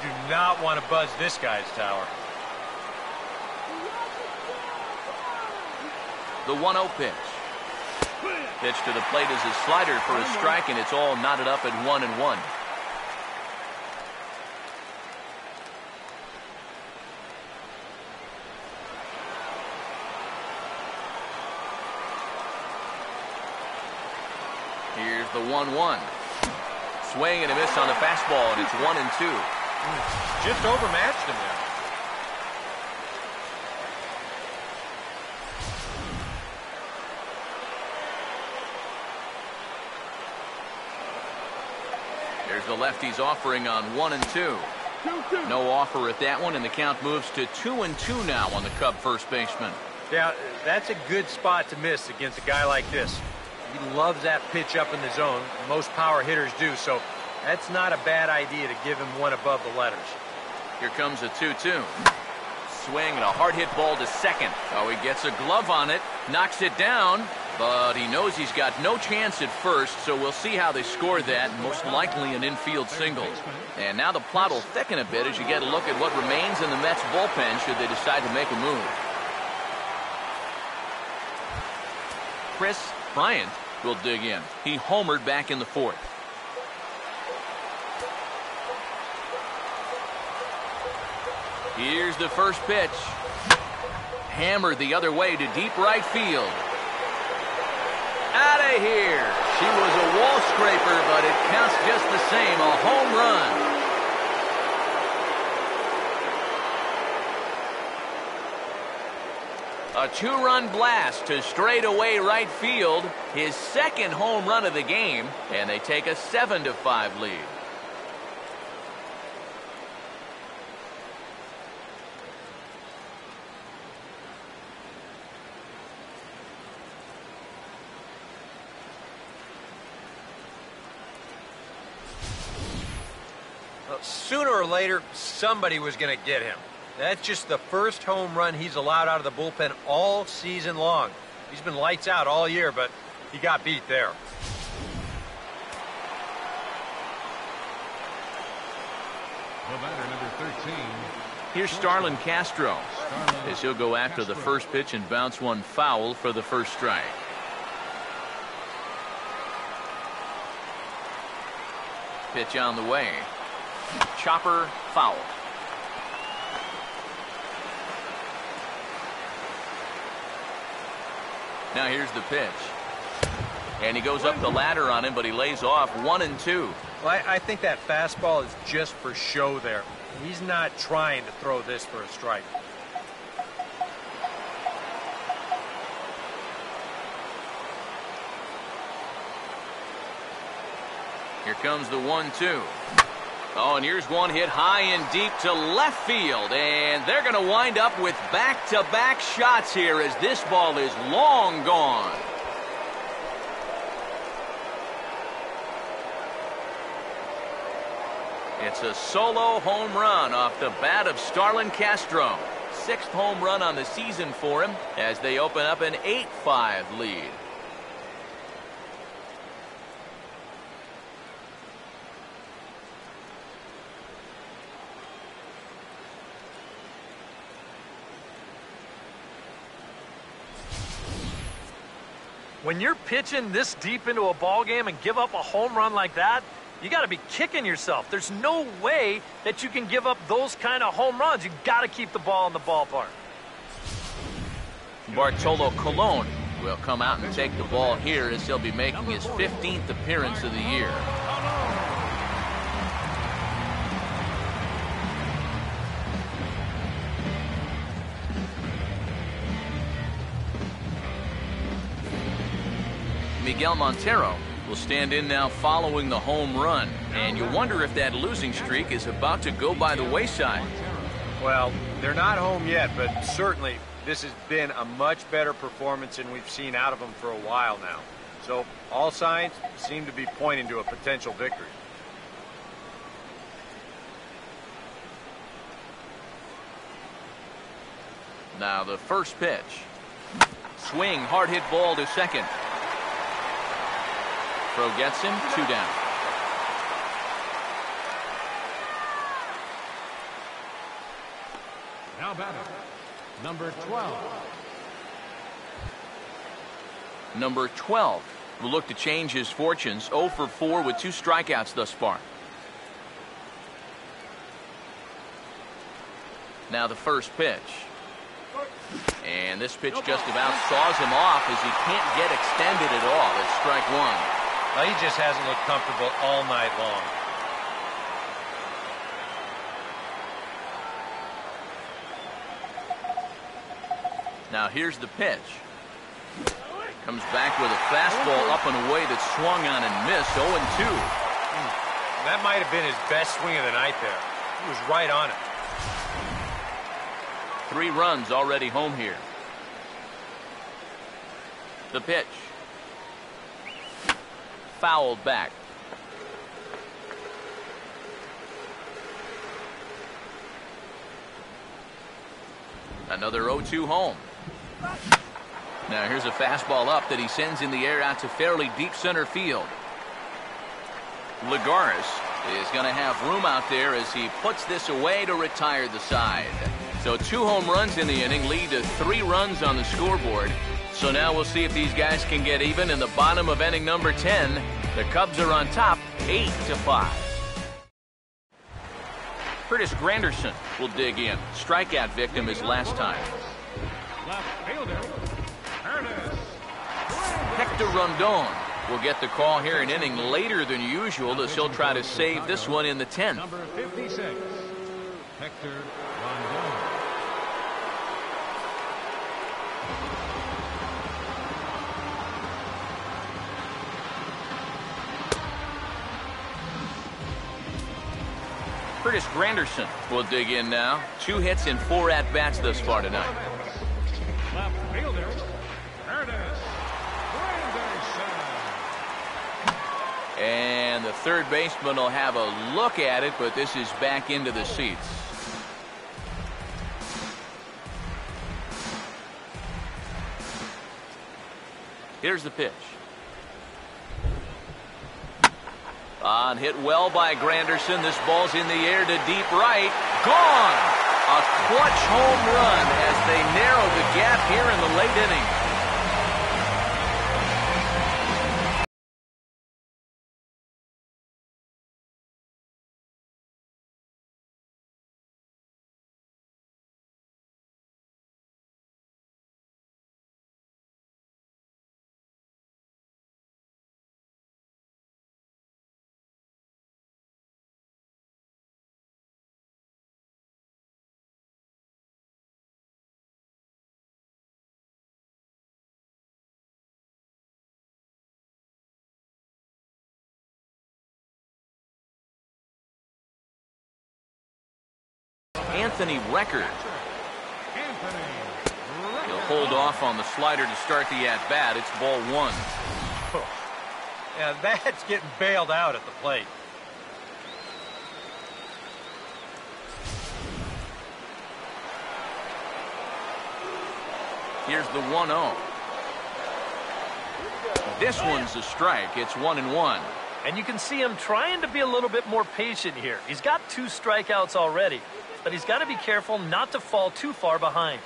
do not want to buzz this guy's tower. The 1-0 pitch. Pitch to the plate is a slider for a strike, and it's all knotted up at 1-1. Here's the 1-1. Swing and a miss on the fastball, and it's 1-2. Just overmatched him there. There's the lefty's offering on 1-2. No offer at that one, and the count moves to 2-2 now on the Cub first baseman. Yeah, that's a good spot to miss against a guy like this. He loves that pitch up in the zone. Most power hitters do, so that's not a bad idea to give him one above the letters. Here comes a 2-2. Swing and a hard hit ball to second. Oh, he gets a glove on it, knocks it down, but he knows he's got no chance at first, so we'll see how they score that. Most likely an infield single. And now the plot will thicken a bit as you get a look at what remains in the Mets bullpen should they decide to make a move. Chris Bryant will dig in. He homered back in the fourth. Here's the first pitch. Hammered the other way to deep right field. Out of here. She was a wall scraper, but it counts just the same. A home run. A two-run blast to straightaway right field. His second home run of the game, and they take a 7-5 lead. Sooner or later, somebody was going to get him. That's just the first home run he's allowed out of the bullpen all season long. He's been lights out all year, but he got beat there. The batter, number 13. Here's Starlin Castro as he'll go after the first pitch and bounce one foul for the first strike. Pitch on the way. Chopper foul. Now here's the pitch. And he goes up the ladder on him, but he lays off 1-2. Well, I think that fastball is just for show there. He's not trying to throw this for a strike. Here comes the 1-2. Oh, and here's one hit high and deep to left field. And they're going to wind up with back-to-back shots here as this ball is long gone. It's a solo home run off the bat of Starlin Castro. Sixth home run on the season for him as they open up an 8-5 lead. When you're pitching this deep into a ball game and give up a home run like that, you got to be kicking yourself. There's no way that you can give up those kind of home runs. You got to keep the ball in the ballpark. Bartolo Colon will come out and take the ball here as he'll be making his 15th appearance of the year. Miguel Montero will stand in now following the home run. And you wonder if that losing streak is about to go by the wayside. Well, they're not home yet, but certainly this has been a much better performance than we've seen out of them for a while now. So all signs seem to be pointing to a potential victory. Now the first pitch. Swing, hard hit ball to second. Throw gets him, 2 down. Now batting, number 12. Number 12 will look to change his fortunes. 0 for 4 with 2 strikeouts thus far. Now the first pitch. And this pitch just about saws him off as he can't get extended at all. It's strike 1. Well, he just hasn't looked comfortable all night long. Now here's the pitch. Comes back with a fastball up and away that swung on and missed. 0-2. That might have been his best swing of the night there. He was right on it. 3 runs already home here. The pitch. Fouled back. Another 0-2 home. Now here's a fastball up that he sends in the air out to fairly deep center field. Lagares is going to have room out there as he puts this away to retire the side. So 2 home runs in the inning lead to 3 runs on the scoreboard. So now we'll see if these guys can get even in the bottom of inning number 10. The Cubs are on top 8-5. Curtis Granderson will dig in. Strikeout victim his last time. Left fielder, Ernest. Hector Rondon will get the call here an inning later than usual as he'll try to save this one in the 10th. Number 56, Hector Rondon. Curtis Granderson will dig in now. 2 hits and 4 at-bats thus far tonight. Left fielder, Ernest Granderson. And the third baseman will have a look at it, but this is back into the seats. Here's the pitch. On hit well by Granderson. This ball's in the air to deep right. Gone! A clutch home run as they narrow the gap here in the late innings. Anthony Record. He'll hold off on the slider to start the at-bat. It's ball 1. Yeah, that's getting bailed out at the plate. Here's the 1-0. This one's a strike. It's 1-1. And you can see him trying to be a little bit more patient here. He's got 2 strikeouts already, but he's got to be careful not to fall too far behind.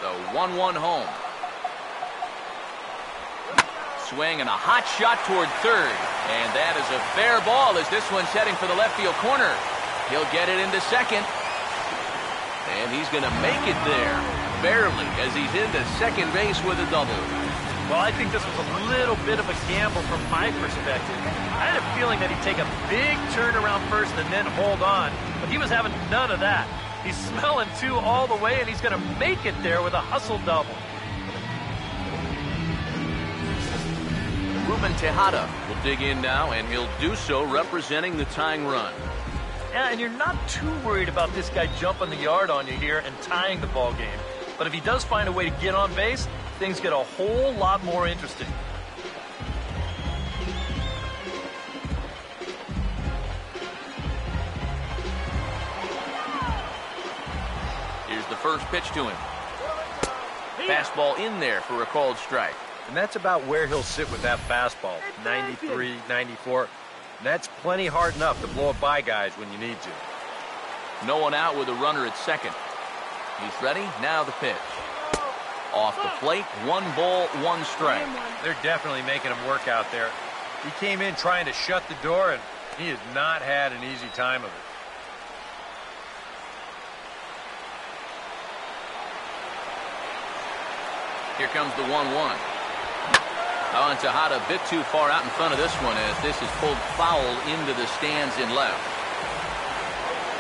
The 1-1 home. Swing and a hot shot toward third. And that is a fair ball as this one's heading for the left field corner. He'll get it into second. And he's going to make it there. Barely, as he's into second base with a double. Well, I think this was a little bit of a gamble from my perspective. I had a feeling that he'd take a big turn around first and then hold on, but he was having none of that. He's smelling 2 all the way, and he's going to make it there with a hustle double. Ruben Tejada will dig in now, and he'll do so representing the tying run. Yeah, and you're not too worried about this guy jumping the yard on you here and tying the ball game. But if he does find a way to get on base, things get a whole lot more interesting. first pitch to him. Fastball in there for a called strike. And that's about where he'll sit with that fastball, 93, 94. That's plenty hard enough to blow it by guys when you need to. No one out with a runner at second. He's ready. Now the pitch. Off the plate, 1 ball, 1 strike. They're definitely making him work out there. He came in trying to shut the door, and he has not had an easy time of it. Here comes the 1-1. Tejada a bit too far out in front of this one as this is pulled foul into the stands in left.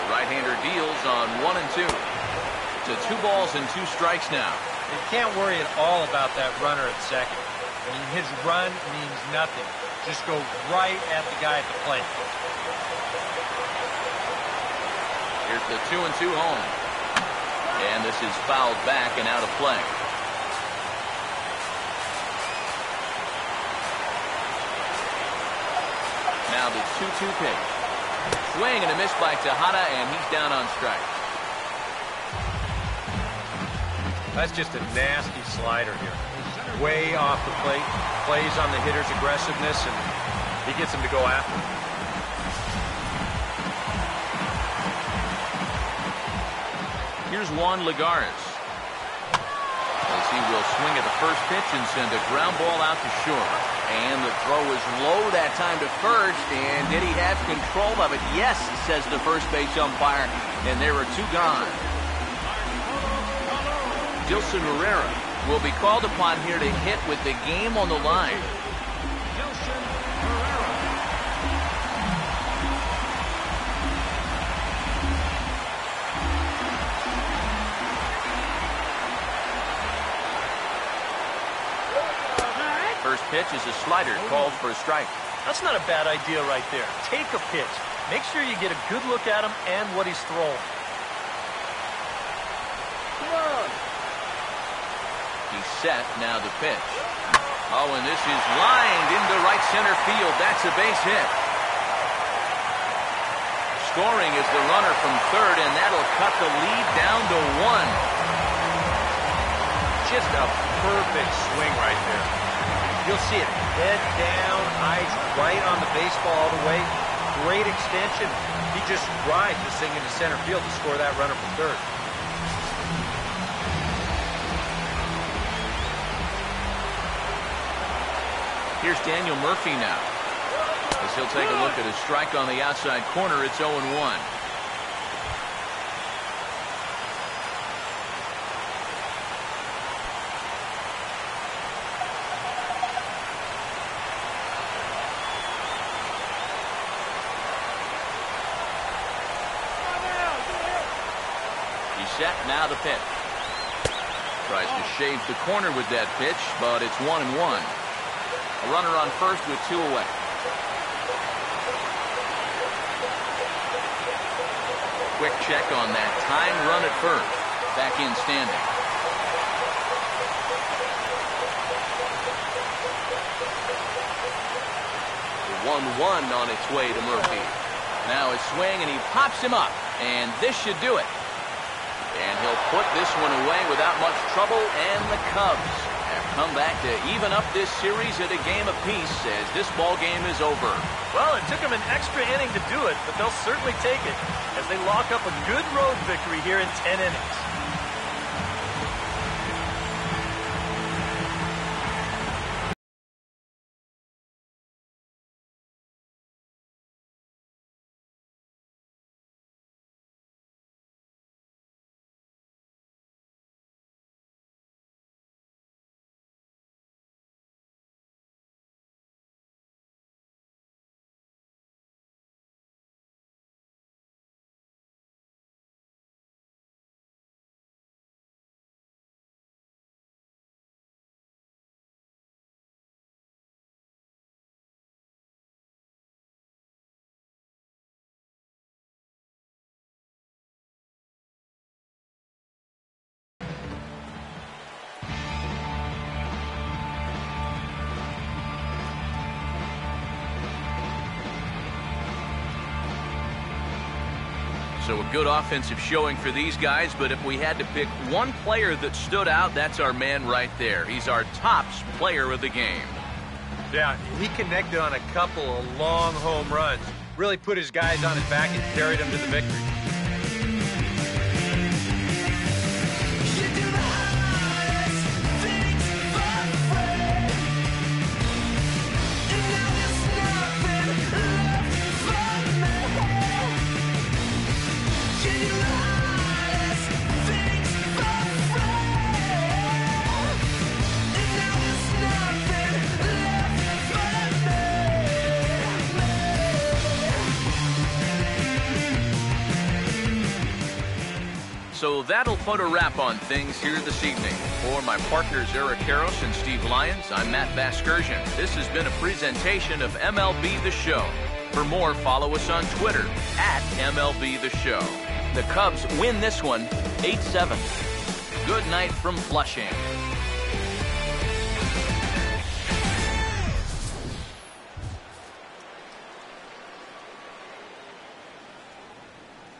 The right-hander deals on 1 and 2. To 2 balls and 2 strikes now. You can't worry at all about that runner at second. I mean, his run means nothing. Just go right at the guy at the plate. Here's the 2-2 home. And this is fouled back and out of play. Now the 2-2 pitch. Swing and a miss by Tejada, and he's down on strike. That's just a nasty slider here. Way off the plate. Plays on the hitter's aggressiveness, and he gets him to go after him. Here's Juan Lagares. As he will swing at the first pitch and send a ground ball out to short. And the throw is low that time to first. And did he have control of it? Yes, says the first base umpire. And there are 2 gone. Dilson Herrera will be called upon here to hit with the game on the line. First pitch is a slider called for a strike. That's not a bad idea right there. Take a pitch. Make sure you get a good look at him and what he's throwing. He's set, now the pitch. Oh, and this is lined into right center field. That's a base hit. Scoring is the runner from third, and that'll cut the lead down to 1. Just a perfect swing right there. You'll see it head down, eyes right on the baseball all the way. Great extension. He just drives this thing into center field to score that runner from third. Here's Daniel Murphy now. As he'll take a look at a strike on the outside corner, it's 0-1. He's set, now the pitch. Tries to shave the corner with that pitch, but it's 1-1. A runner on first with 2 away. Quick check on that time run at first. Back in standing. The 1-1 on its way to Murphy. Now a swing and he pops him up. And this should do it. And he'll put this one away without much trouble, and the Cubs have come back to even up this series at a game apiece as this ball game is over. Well, it took them an extra inning to do it, but they'll certainly take it as they lock up a good road victory here in 10 innings. So a good offensive showing for these guys, but if we had to pick one player that stood out, that's our man right there. He's our tops player of the game. Yeah, he connected on a couple of long home runs. Really put his guys on his back and carried them to the victory. So that'll put a wrap on things here this evening. For my partners Eric Karros and Steve Lyons, I'm Matt Vasgersian. This has been a presentation of MLB The Show. For more, follow us on Twitter at MLB The Show. The Cubs win this one 8-7. Good night from Flushing.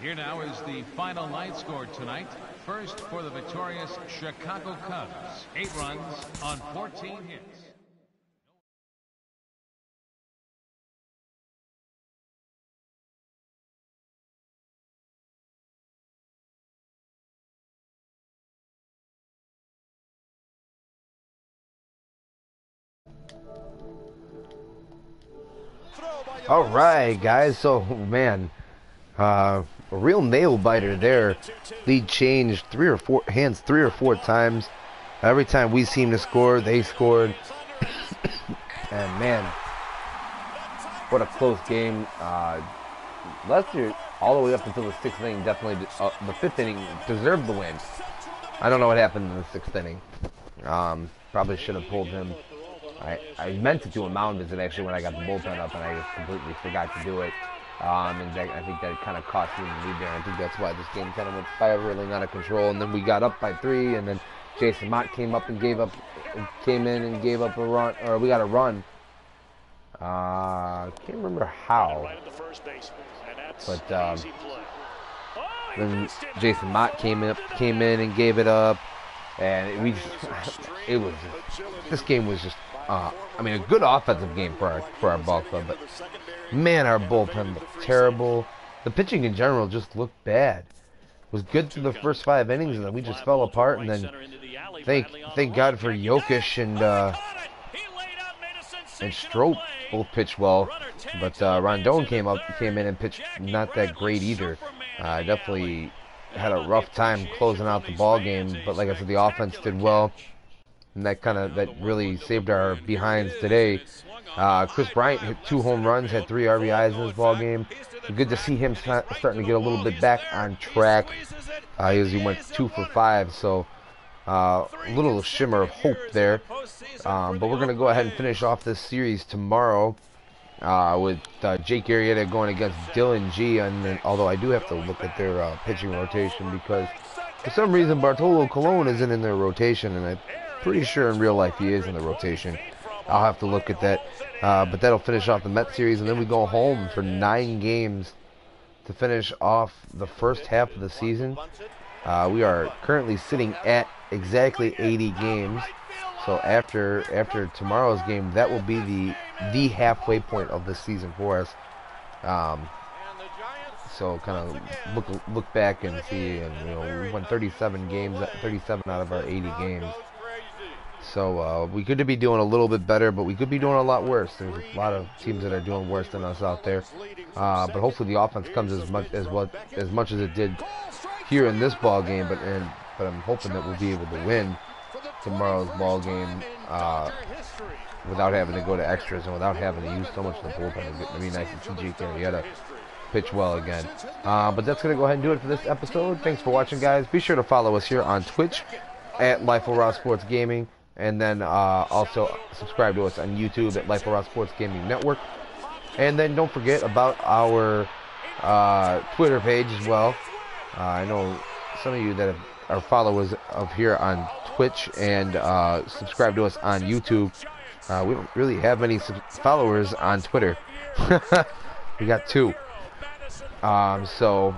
Here now is the final night score tonight. First for the victorious Chicago Cubs. 8 runs on 14 hits. All right, guys. So, man, a real nail biter there. Lead changed 3 or 4 times. Every time we seemed to score, they scored. And man, what a close game. Lester, all the way up until the 6th inning, definitely the 5th inning deserved the win. I don't know what happened in the 6th inning. Probably should have pulled him. I meant to do a mound visit actually when I got the bullpen up, and I just completely forgot to do it. And I think that kind of cost me the lead there. I think that's why this game kind of went spiraling out of control. And then we got up by 3, and then Jason Mott came in and gave up a run, or we got a run. Can't remember how, but then Jason Mott came in and gave it up, and this game was just. I mean, a good offensive game for our ball club, but man, our bullpen looked terrible. The pitching in general just looked bad. It was good through the first 5 innings, and then we just fell apart. And then thank God for Jokic and Strop both pitched well, but Rondon came in and pitched not that great either. Definitely had a rough time closing out the ball game, but like I said, the offense did well. And that really saved our behinds today. Chris Bryant hit 2 home runs, had 3 RBIs in this ball game. Good to see him starting to get a little bit back on track. As he went 2 for 5, so a little shimmer of hope there. But we're gonna go ahead and finish off this series tomorrow with Jake Arrieta going against Dylan G. And then, although I do have to look at their pitching rotation, because for some reason Bartolo Colon isn't in their rotation, and I'm pretty sure in real life he is in the rotation. I'll have to look at that. But that'll finish off the Mets series, and then we go home for 9 games to finish off the first half of the season. We are currently sitting at exactly 80 games. So after tomorrow's game, that will be the halfway point of the season for us. So kind of look back and see, and we won 37 out of our 80 games. So we could be doing a little bit better, but we could be doing a lot worse. There's a lot of teams that are doing worse than us out there. But hopefully the offense comes as much as it did here in this ball game. But I'm hoping that we'll be able to win tomorrow's ball game without having to go to extras and without having to use so much of the bullpen. It'd be nice to see Jake Arrieta pitch well again. But that's going to go ahead and do it for this episode. Thanks for watching, guys. Be sure to follow us here on Twitch at Life of Raw Sports Gaming. And then also subscribe to us on YouTube at Life of Raw Sports Gaming Network. And then don't forget about our Twitter page as well. I know some of you that are followers of here on Twitch and subscribe to us on YouTube. We don't really have many followers on Twitter. We got 2. So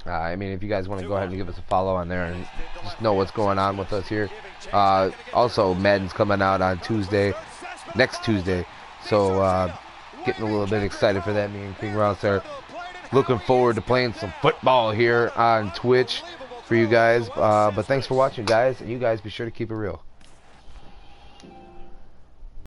I mean, if you guys want to go ahead and give us a follow on there and just know what's going on with us here. Also, Madden's coming out on next Tuesday. So, getting a little bit excited for that. Me and King Rouse are looking forward to playing some football here on Twitch for you guys. But thanks for watching, guys. And you guys be sure to keep it real.